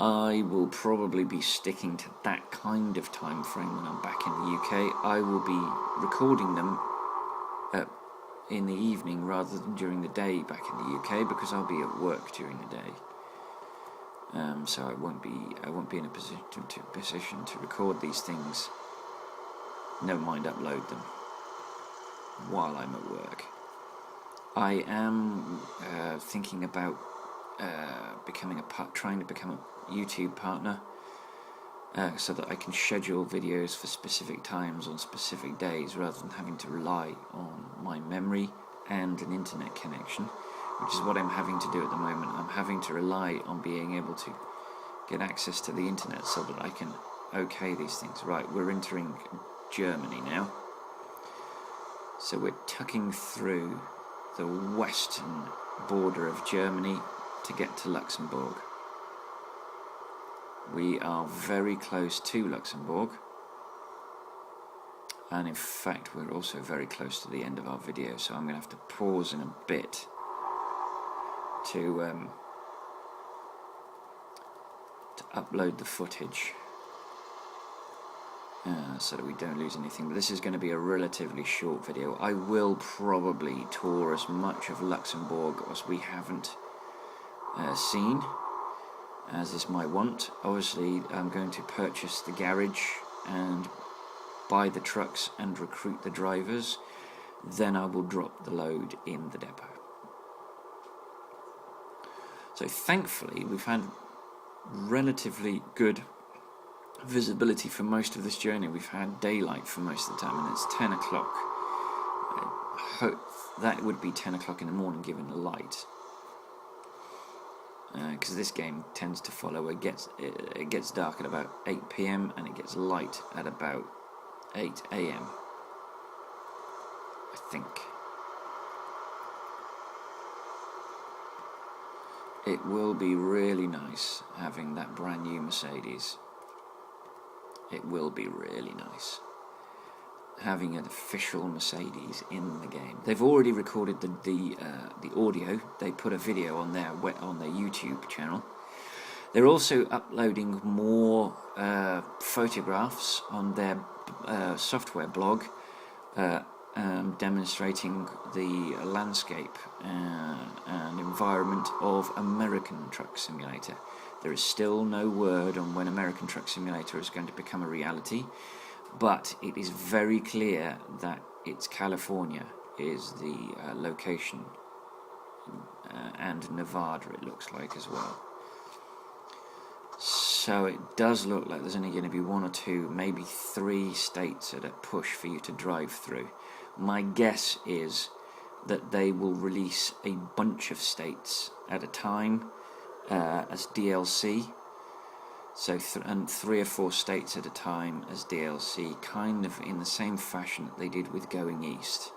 I will probably be sticking to that kind of time frame when I'm back in the UK. I will be recording them in the evening rather than during the day back in the UK, because I'll be at work during the day. So I won't be in a position to record these things. Never mind upload them while I'm at work. I am thinking about trying to become a YouTube partner, so that I can schedule videos for specific times on specific days rather than having to rely on my memory and an internet connection, which is what I'm having to do at the moment. I'm having to rely on being able to get access to the internet so that I can okay these things. Right, we're entering Germany now. So we're tucking through the western border of Germany to get to Luxembourg. We are very close to Luxembourg, and in fact we're also very close to the end of our video, so I'm going to have to pause in a bit to upload the footage so that we don't lose anything. But this is going to be a relatively short video. I will probably tour as much of Luxembourg as we haven't seen, as is my want. Obviously I'm going to purchase the garage and buy the trucks and recruit the drivers, then I will drop the load in the depot. So thankfully we've had relatively good visibility for most of this journey. We've had daylight for most of the time, and it's 10 o'clock. I hope that would be 10 o'clock in the morning given the light, because this game tends to follow. It gets dark at about 8 PM and it gets light at about 8 AM, I think. It will be really nice having that brand new Mercedes. It will be really nice having an official Mercedes in the game. They've already recorded the audio. They put a video on their YouTube channel. They're also uploading more photographs on their software blog, demonstrating the landscape and environment of American Truck Simulator. There is still no word on when American Truck Simulator is going to become a reality, but it is very clear that it's California is the location, and Nevada it looks like as well. So it does look like there's only going to be 1 or 2, maybe 3 states at a push for you to drive through. My guess is that they will release a bunch of states at a time as DLC, so and 3 or 4 states at a time as DLC, kind of in the same fashion that they did with Going East.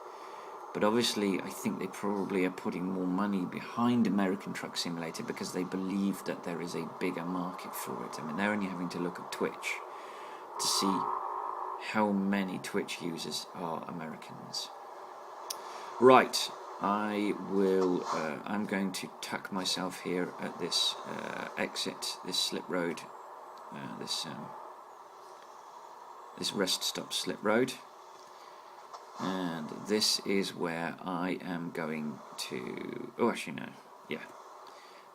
But obviously I think they probably are putting more money behind American Truck Simulator because they believe that there is a bigger market for it. I mean, they're only having to look at Twitch to see how many Twitch users are Americans. Right, I'm going to tuck myself here at this exit, this slip road, this rest stop slip road, and this is where I am going to, oh actually no, yeah,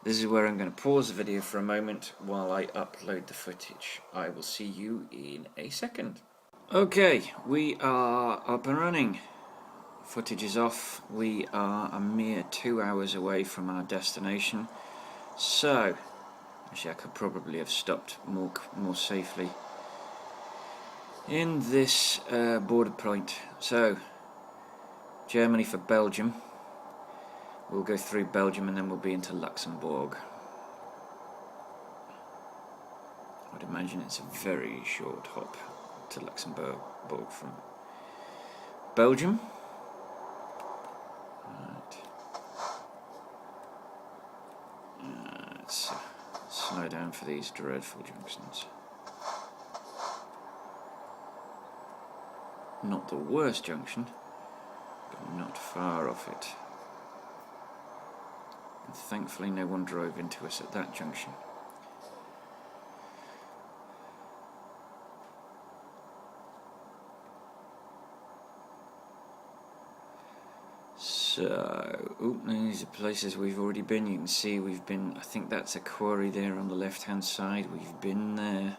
this is where I'm going to pause the video for a moment while I upload the footage. I will see you in a second. Okay, we are up and running. Footage is off. We are a mere 2 hours away from our destination, so actually I could probably have stopped more safely in this border point. So Germany for Belgium. We'll go through Belgium and then we'll be into Luxembourg. I'd imagine it's a very short hop to Luxembourg from Belgium. Let's slow down for these dreadful junctions. Not the worst junction, but not far off it. And thankfully no one drove into us at that junction. So, these are places we've already been. You can see we've been, I think that's a quarry there on the left hand side. We've been there.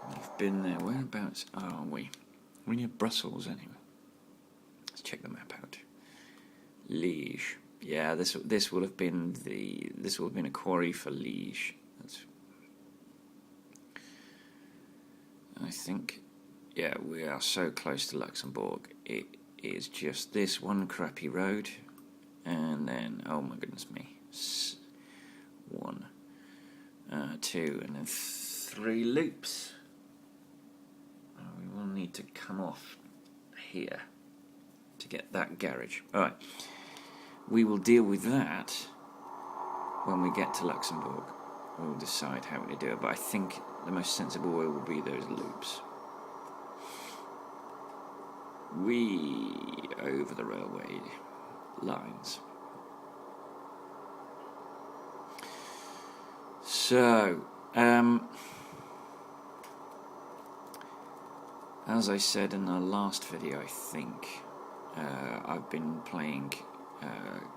We've been there. Whereabouts are we? We're near Brussels anyway. Let's check the map out. Liège. Yeah, this will have been a quarry for Liège. I think. Yeah, we are so close to Luxembourg. It is just this one crappy road, and then, oh my goodness me, 1, 2, and then 3 loops. We will need to come off here to get that garage. Alright, we will deal with that when we get to Luxembourg. We'll decide how to do it, but I think the most sensible way will be those loops. Over the railway lines. So, as I said in the last video, I think, I've been playing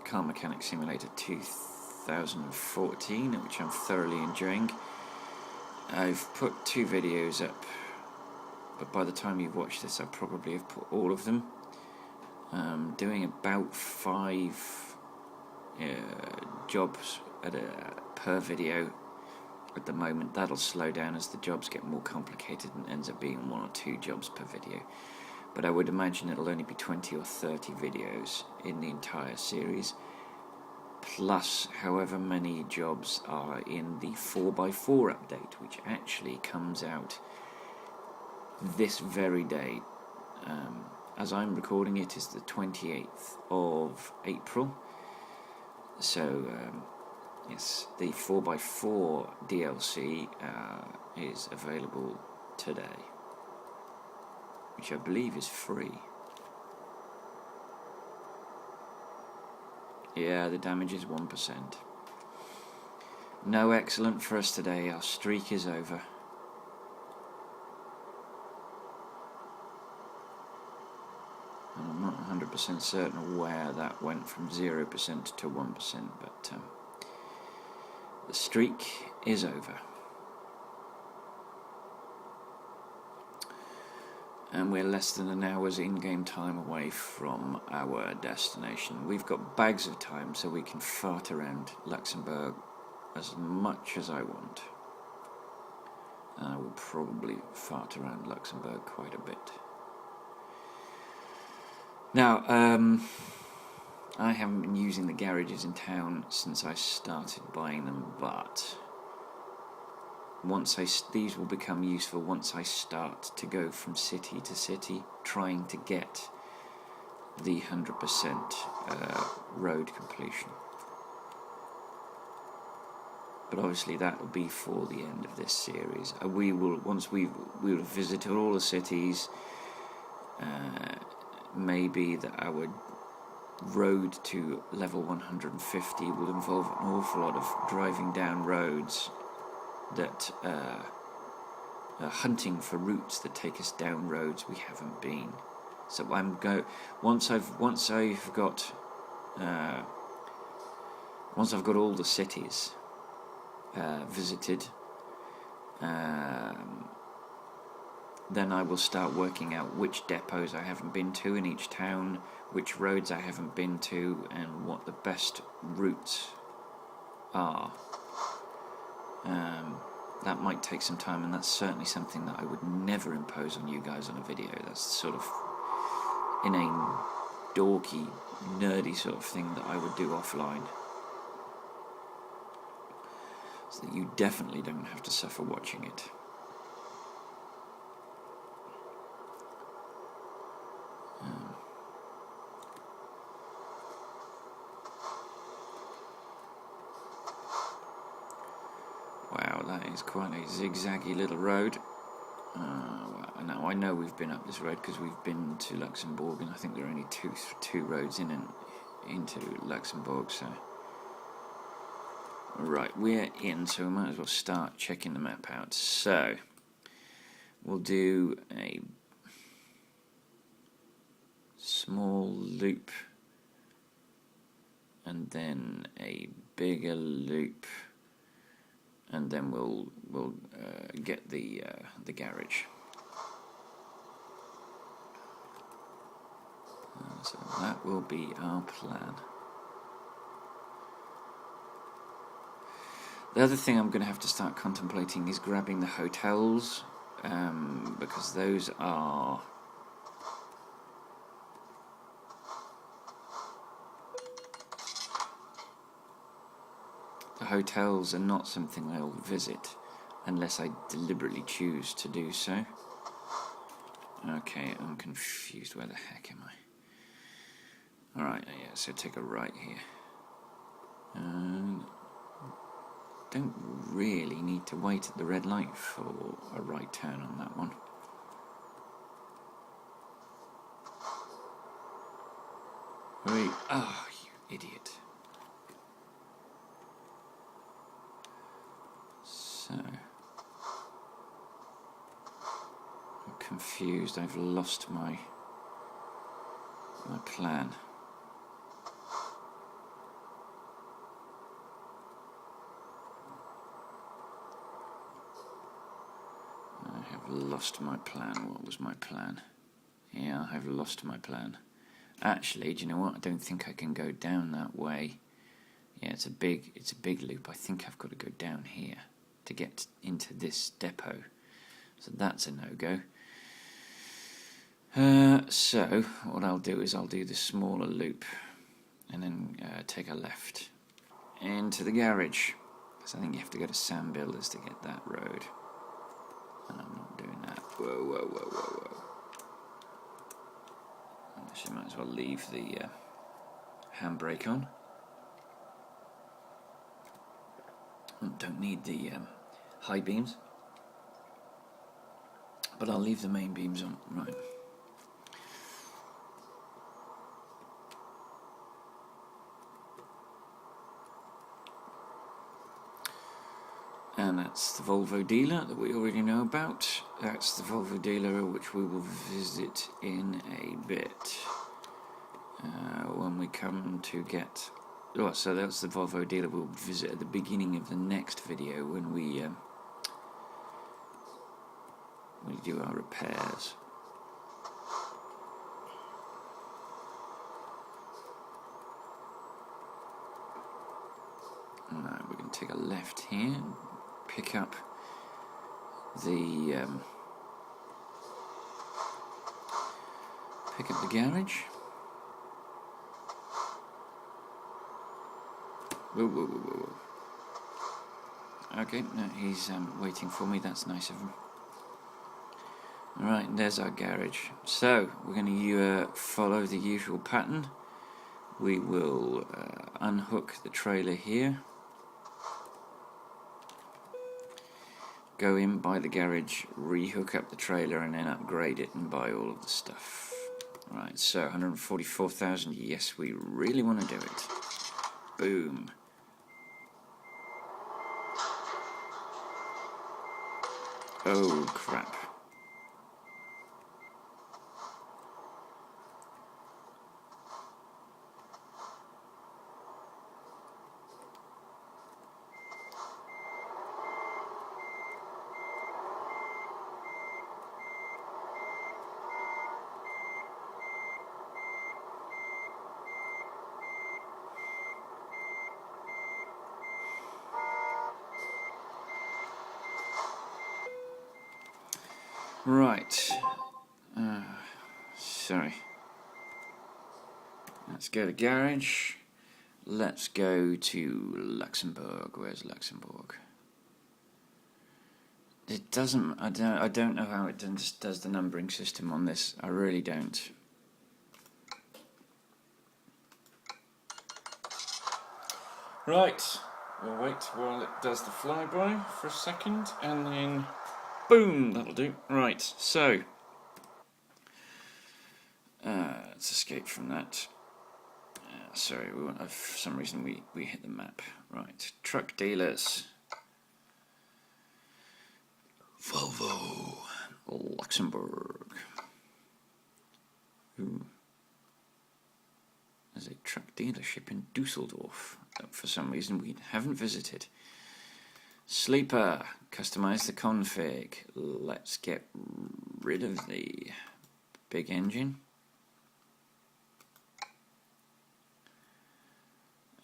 Car Mechanic Simulator 2014, which I'm thoroughly enjoying. I've put 2 videos up, but by the time you've watched this, I probably have put all of them. Doing about 5 jobs per video at the moment. That'll slow down as the jobs get more complicated and ends up being 1 or 2 jobs per video. But I would imagine it'll only be 20 or 30 videos in the entire series, plus however many jobs are in the 4x4 update, which actually comes out this very day. As I'm recording it is the 28th of April, so yes, the 4x4 DLC is available today, which I believe is free. Yeah, the damage is 1%. No excellent for us today, our streak is over. And I'm not 100% certain where that went from 0% to 1%, but the streak is over. And we're less than an hour's in-game time away from our destination. We've got bags of time, so we can fart around Luxembourg as much as I want. And I will probably fart around Luxembourg quite a bit. Now, I haven't been using the garages in town since I started buying them, but these will become useful once I start to go from city to city, trying to get the 100% road completion. But obviously that will be for the end of this series. Once we will have visited all the cities. Maybe that our road to level 150 will involve an awful lot of driving down roads that hunting for routes that take us down roads we haven't been. So once I've got all the cities visited, then I will start working out which depots I haven't been to in each town, which roads I haven't been to, and what the best routes are. That might take some time, and that's certainly something that I would never impose on you guys on a video. That's sort of inane, dorky, nerdy sort of thing that I would do offline, so that you definitely don't have to suffer watching it. Wow, that is quite a zigzaggy little road. Now I know we've been up this road because we've been to Luxembourg, and I think there are only two roads in and into Luxembourg. So right, we're in, so we might as well start checking the map out. So we'll do a small loop, and then a bigger loop, and then we'll get the garage. So that will be our plan. The other thing I'm going to have to start contemplating is grabbing the hotels, because those are hotels are not something I'll visit unless I deliberately choose to do so. Okay, I'm confused. Where the heck am I? Alright, yeah, so take a right here. Don't really need to wait at the red light for a right turn on that one. Wait, oh, you idiot. So, I'm confused. I've lost my plan. I have lost my plan. What was my plan? Yeah, I've lost my plan. Actually, do you know what? I don't think I can go down that way. Yeah, it's a big loop. I think I've got to go down here to get into this depot. So that's a no-go. So what I'll do is I'll do the smaller loop and then take a left into the garage. So I think you have to go to Sam Builders to get that road. And I'm not doing that. Whoa, whoa, whoa, whoa, whoa. Actually, might as well leave the handbrake on. Don't need the high beams, but I'll leave the main beams on. Right. And that's the Volvo dealer that we already know about. That's the Volvo dealer which we will visit in a bit when we come to get... Oh, so that's the Volvo dealer we'll visit at the beginning of the next video when we do our repairs. Alright, we're going to take a left here and pick up the garage. Whoa, whoa, whoa, whoa, whoa. Okay, no, he's waiting for me. That's nice of him. Alright, there's our garage. So, we're going to follow the usual pattern. We will unhook the trailer here. Go in, buy the garage, rehook up the trailer, and then upgrade it and buy all of the stuff. Right, so 144,000. Yes, we really want to do it. Boom. Oh, crap. Right. Sorry. Let's go to garage. Let's go to Luxembourg. Where's Luxembourg? It doesn't. I don't know how it does the numbering system on this. I really don't. Right. We'll wait while it does the flyby for a second, and then boom. That'll do. Right. So let's escape from that. Sorry, for some reason we hit the map. Right. Truck dealers. Volvo, Luxembourg. Ooh. There's a truck dealership in Dusseldorf that for some reason we haven't visited. Sleeper, customize the config. Let's get rid of the big engine.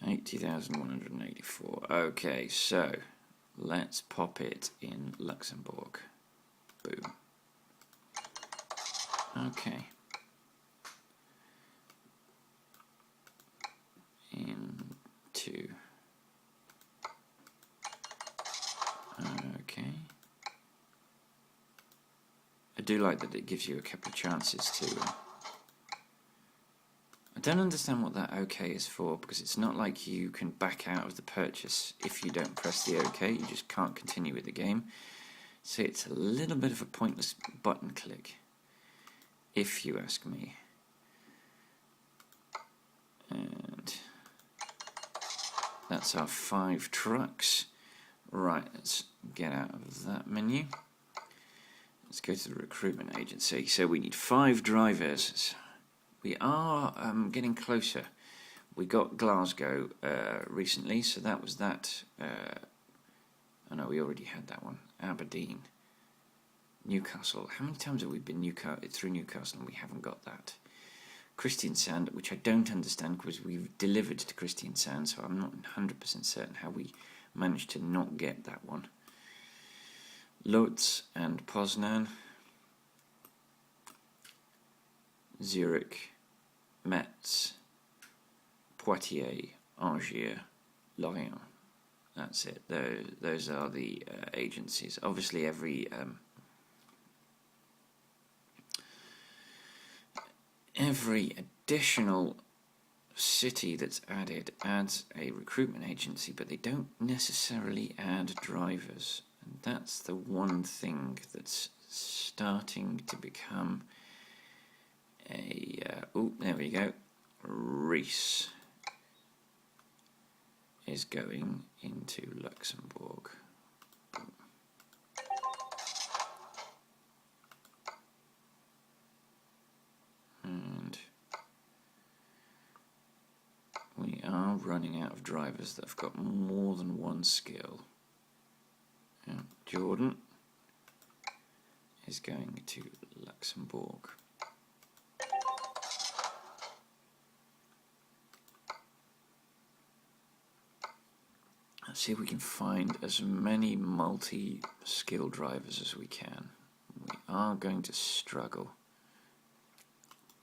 80,184. Okay, so let's pop it in Luxembourg. Boom. Okay. Into do like that it gives you a couple of chances to... I don't understand what that OK is for, because it's not like you can back out of the purchase if you don't press the OK. You just can't continue with the game. So it's a little bit of a pointless button click, if you ask me. And that's our 5 trucks. Right, let's get out of that menu. Let's go to the recruitment agency. So we need 5 drivers. We are getting closer. We got Glasgow recently, so that was that. Oh no, we already had that one. Aberdeen. Newcastle. How many times have we been through Newcastle and we haven't got that? Kristiansand, which I don't understand because we've delivered to Kristiansand, so I'm not 100% certain how we managed to not get that one. Lodz and Poznan. Zurich, Metz, Poitiers, Angers, Lorient. That's it. Those are the agencies. Obviously, every additional city that's added adds a recruitment agency, but they don't necessarily add drivers. And that's the one thing that's starting to become a... oh, there we go. Reese is going into Luxembourg. And we are running out of drivers that have got more than one skill. And Jordan is going to Luxembourg. Let's see if we can find as many multi-skill drivers as we can. We are going to struggle.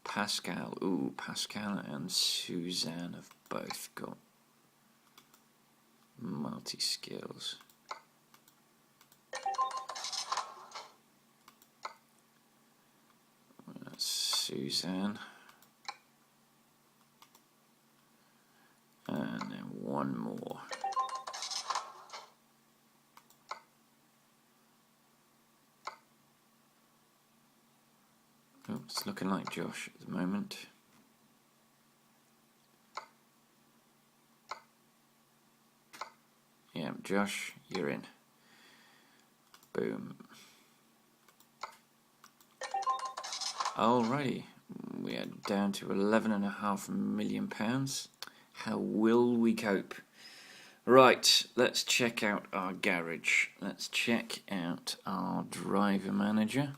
Pascal, Pascal and Suzanne have both got multi-skills. That's Suzanne. And then one more. Oh, it's looking like Josh at the moment. Yeah, Josh, you're in. Boom. Alrighty, we are down to £11.5 million. How will we cope? Right, let's check out our garage. Let's check out our driver manager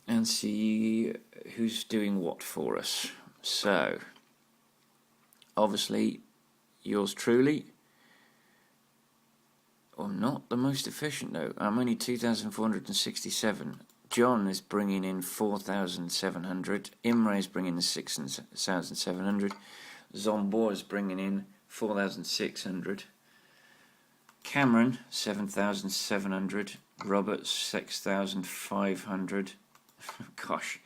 and see who's doing what for us. So, obviously, yours truly. I'm not the most efficient though. I'm only 2,467. John is bringing in 4,700. Imre is bringing in 6,700. Zombor is bringing in 4,600. Cameron 7,700. Robert 6,500. Gosh,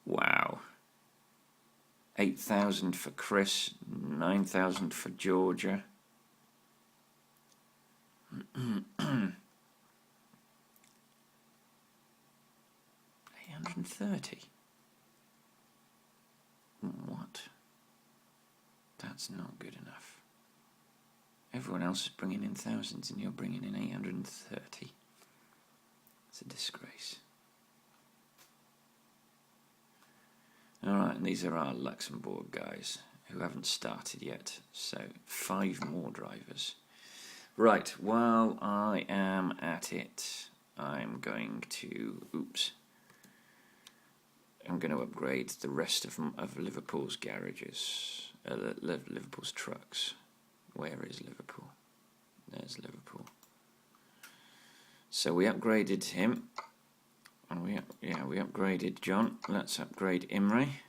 wow. 8,000 for Chris, 9,000 for Georgia. 830. What? That's not good enough. Everyone else is bringing in thousands and you're bringing in 830. It's a disgrace. Alright, and these are our Luxembourg guys who haven't started yet. So 5 more drivers. Right, while I am at it, I'm going to... I'm going to upgrade the rest of Liverpool's garages, Liverpool's trucks. Where is Liverpool? There's Liverpool. So we upgraded him. And we upgraded John. Let's upgrade Imre.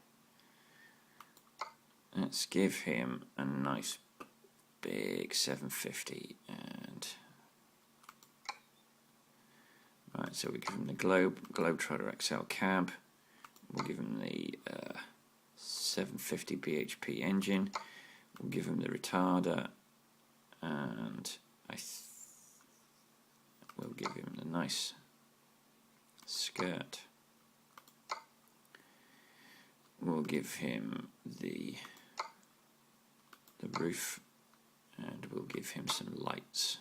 Let's give him a nice big 750 and Right, so we give him the Globetrotter XL cab. We'll give him the 750 bhp engine. We'll give him the retarder, and we'll give him the nice skirt. We'll give him the roof, and we'll give him some lights.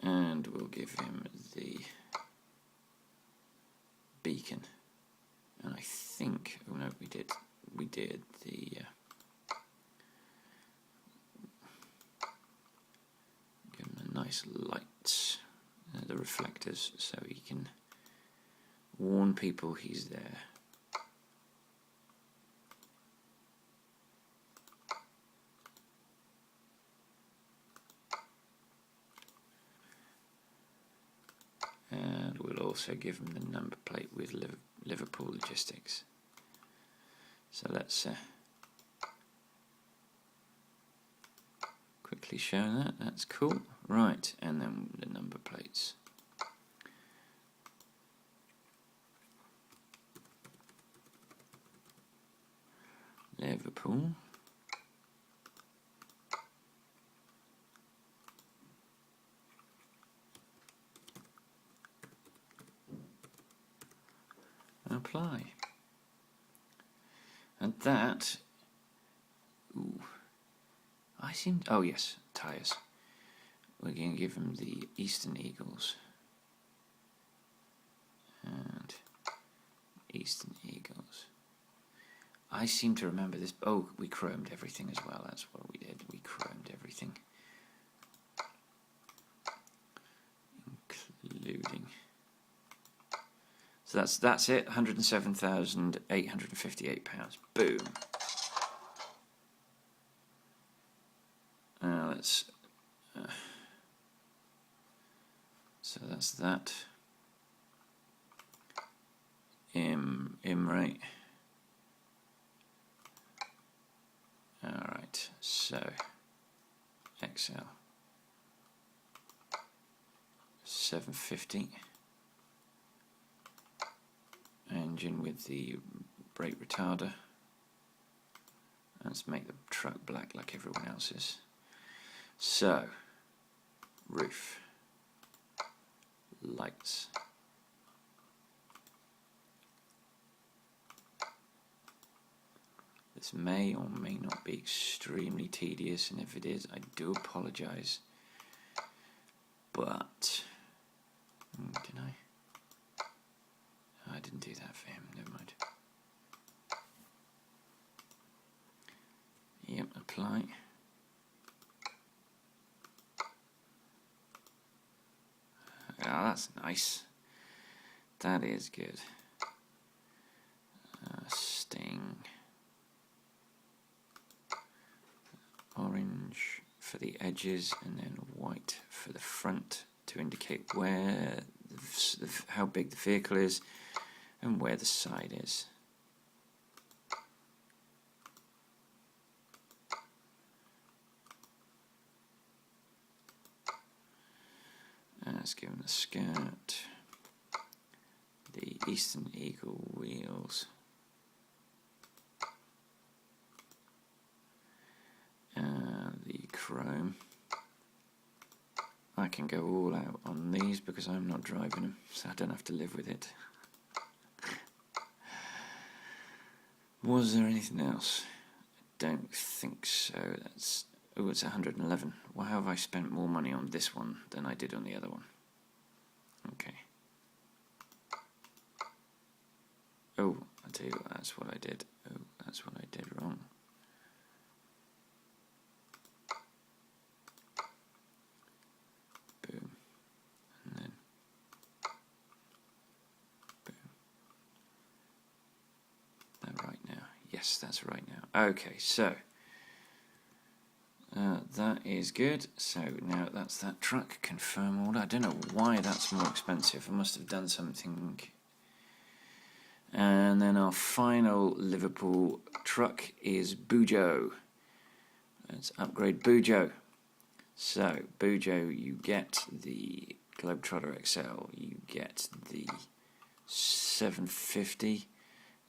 And we'll give him the beacon. And I think, oh no, we did the give him the nice lights, the reflectors, so he can warn people he's there. And we'll also give him the number plate with Liverpool Logistics. So let's quickly show that. That's cool. Right, and then the number plates. Liverpool. Apply. And that, oh yes, tyres. We're going to give him the Eastern Eagles. And Eastern Eagles. I seem to remember this. Oh, we chromed everything as well. That's what we did. We chromed everything. Including. So that's it. £107,858. Boom. Let's. So that's that. IM rate. Alright, so XL 750 engine with the brake retarder. Let's make the truck black like everyone else's. So roof, lights, this may or may not be extremely tedious, and if it is, I do apologise. But did I? I didn't do that for him. Never mind. Yep, apply. Oh, that's nice. That is good. Sting. Orange for the edges, and then white for the front to indicate where how big the vehicle is and where the side is. Let's give him the skirt, the Eastern Eagle wheels, the chrome. I can go all out on these because I'm not driving them, so I don't have to live with it. Was there anything else? I don't think so. That's, oh, it's 111. Why have I spent more money on this one than I did on the other one? Okay. Oh, I tell you what, that's what I did. Oh, that's what I did wrong. Boom. And then boom. That right now? Yes, that's right now. Okay, so that is good. So now that's that truck. Confirm order. I don't know why that's more expensive. I must have done something And then our final Liverpool truck is Bujo. Let's upgrade Bujo. So, Bujo, you get the Globetrotter XL, you get the 750,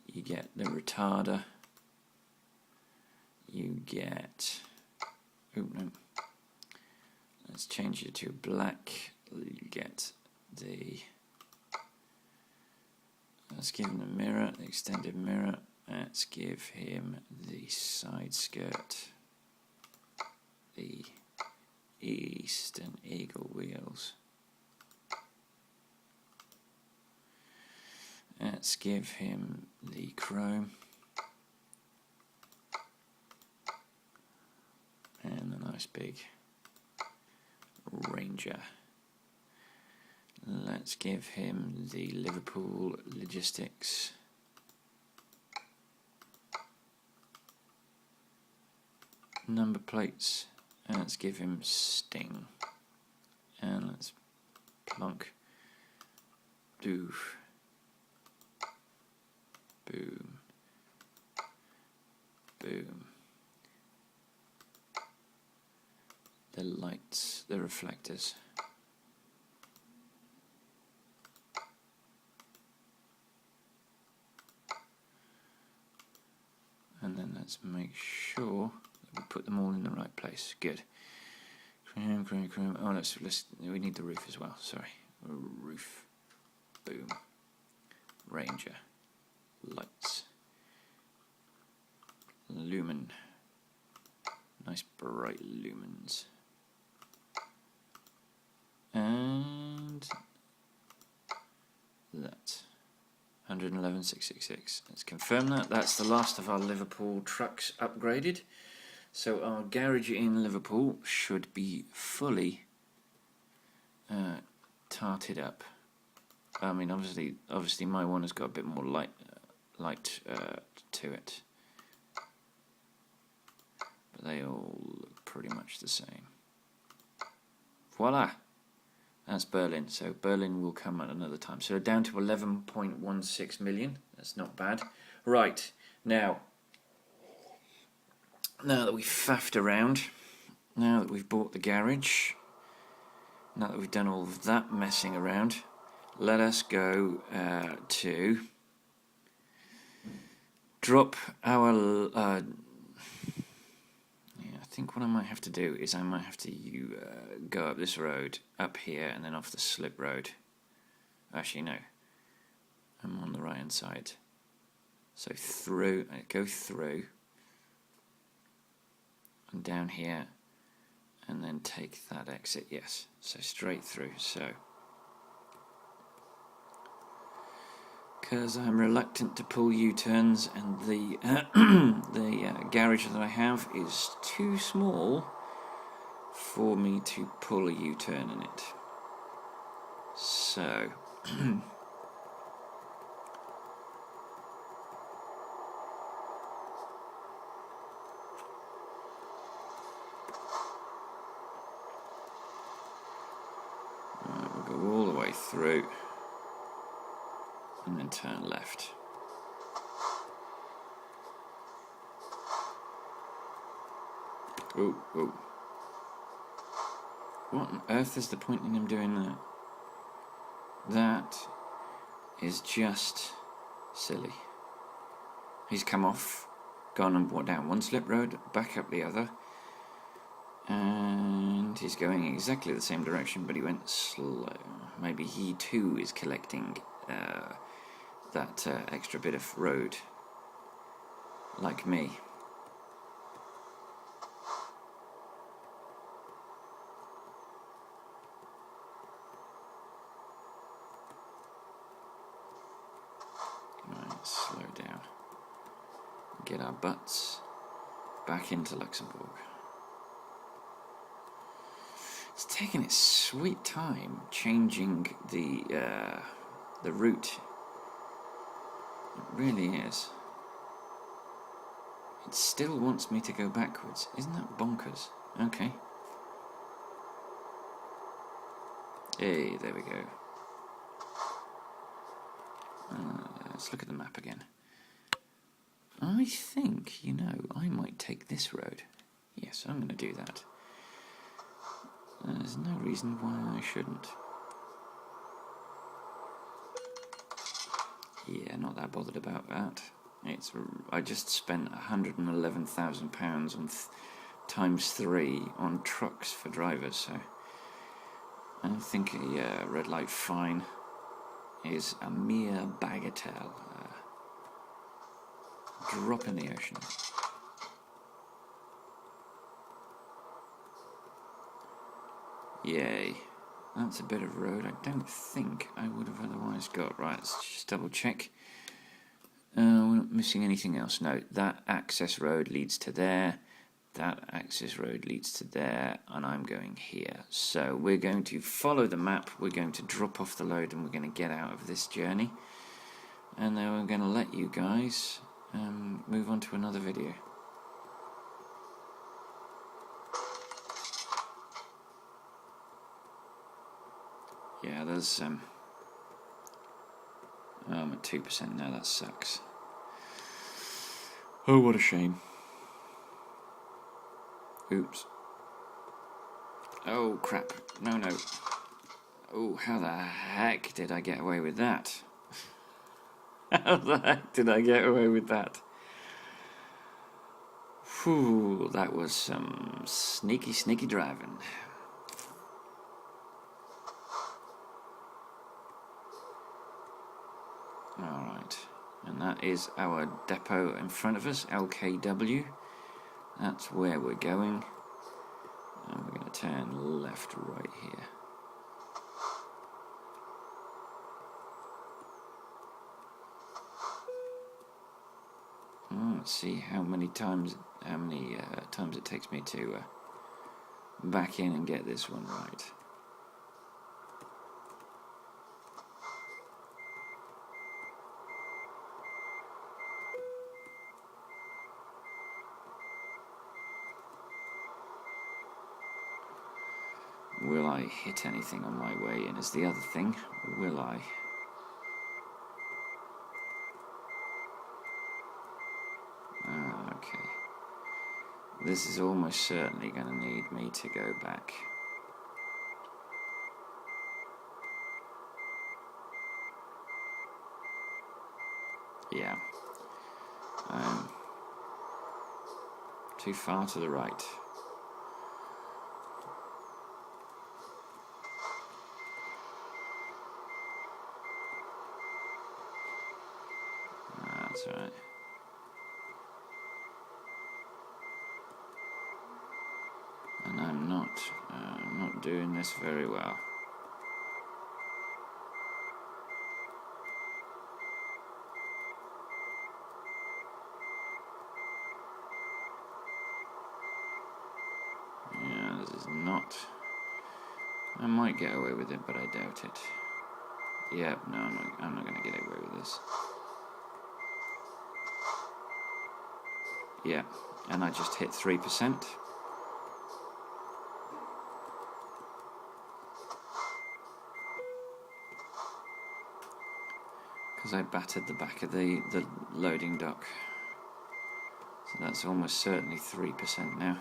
you get the retarder, you get... Oh no. Let's change it to black. You get the... Let's give him the mirror, the extended mirror. Let's give him the side skirt, the Eastern Eagle wheels. Let's give him the chrome and a nice big Ranger. Let's give him the Liverpool Logistics. Number plates. And let's give him Sting. And let's plonk. Doof. Boom. Boom. The lights, the reflectors. And then let's make sure that we put them all in the right place. Good. Chrome, chrome, chrome. Oh, let's we need the roof as well. Sorry. Roof. Boom. Ranger. Lights. Lumen. Nice bright lumens. And that. 111,666. Let's confirm that. That's the last of our Liverpool trucks upgraded. So our garage in Liverpool should be fully tarted up. I mean, obviously, my one has got a bit more light to it, but they all look pretty much the same. Voila. That's Berlin, so Berlin will come at another time. So down to 11.16 million. That's not bad. Right, now that we've faffed around, now that we've bought the garage, now that we've done all of that messing around, let us go to drop our... I think what I might have to do is I might have to go up this road, up here, and then off the slip road. Actually, no. I'm on the right hand side. So through, go through, and down here, and then take that exit, yes. So straight through, so. Because I'm reluctant to pull U-turns, and the garage that I have is too small for me to pull a U-turn in it. So we'll go all the way through and then turn left. Oh, oh. What on earth is the point in him doing that? That is just silly. He's come off, gone and walked down one slip road, back up the other, and he's going exactly the same direction, but he went slow. Maybe he too is collecting that extra bit of road, like me. Right, slow down. Get our butts back into Luxembourg. It's taking its sweet time changing the route. It really is. It still wants me to go backwards. Isn't that bonkers? Okay. Hey, there we go. let's look at the map again. I think, I might take this road. Yes, I'm going to do that. There's no reason why I shouldn't. Yeah, not that bothered about that. I just spent £111,000 on times 3 on trucks for drivers, so I think a red light fine is a mere bagatelle. Drop in the ocean. Yay. That's a bit of road I don't think I would have otherwise got. Right, let's just double check. We're not missing anything else. No, that access road leads to there. That access road leads to there. And I'm going here. So we're going to follow the map. We're going to drop off the load and we're going to get out of this journey. And then we're going to let you guys move on to another video. Yeah, there's I'm at 2% now. That sucks. Oh, what a shame. Oops. Oh crap. No. Oh, how the heck did I get away with that? How the heck did I get away with that? Whew, that was some sneaky driving. Alright, and that is our depot in front of us, LKW. That's where we're going. And we're going to turn left right here. Oh, let's see how many times it takes me to back in and get this one right. Will I hit anything on my way in is the other thing. Will I? Okay. This is almost certainly going to need me to go back. Yeah. Too far to the right. That's all right. And I'm not doing this very well. Yeah, this is not. I might get away with it, but I doubt it. Yeah, no, I'm not going to get away with this. Yeah, and I just hit 3%. Because I battered the back of the loading dock. So that's almost certainly 3% now.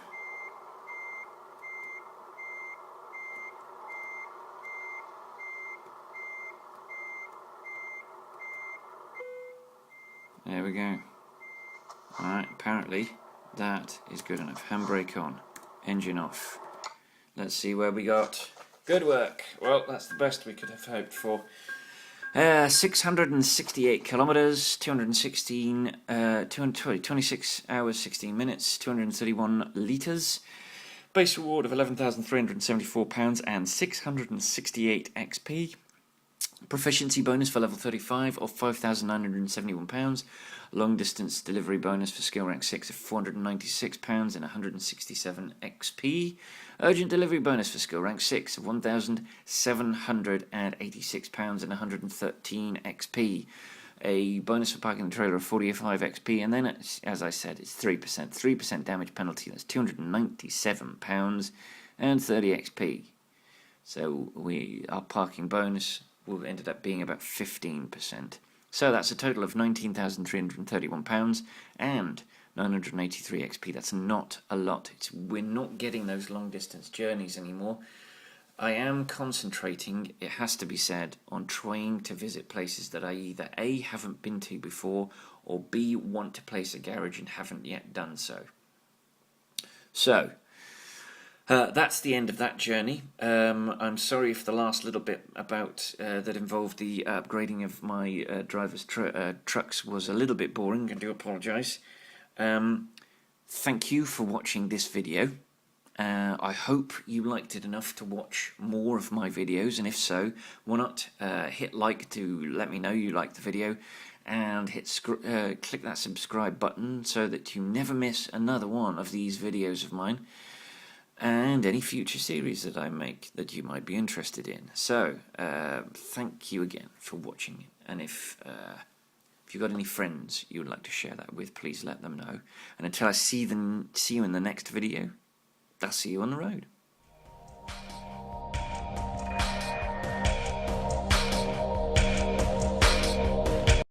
There we go. Alright, apparently that is good enough. Handbrake on, engine off. Let's see where we got. Good work. Well, that's the best we could have hoped for. 668 kilometers, 26 hours, 16 minutes, 231 litres. Base reward of £11,374 and 668 XP. Proficiency bonus for level 35 of £5,971. Long distance delivery bonus for skill rank 6 of £496 and 167 XP. Urgent delivery bonus for skill rank 6 of £1,786 and 113 XP. A bonus for parking the trailer of 45 XP, and then, as I said, it's 3%. 3% damage penalty, that's £297 and 30 XP. So our parking bonus ended up being about 15%. So that's a total of £19,331 and 983 XP. That's not a lot. We're not getting those long distance journeys anymore. I am concentrating, it has to be said, on trying to visit places that I either A, haven't been to before, or B, want to place a garage and haven't yet done so. So, that's the end of that journey. I'm sorry if the last little bit about that involved the upgrading of my driver's trucks was a little bit boring. I do apologise. Thank you for watching this video. I hope you liked it enough to watch more of my videos, and if so, why not hit like to let me know you liked the video, and click that subscribe button so that you never miss another one of these videos of mine and any future series that I make that you might be interested in. So thank you again for watching, and if you've got any friends you would like to share that with, please let them know. And until I see you in the next video, I'll see you on the road.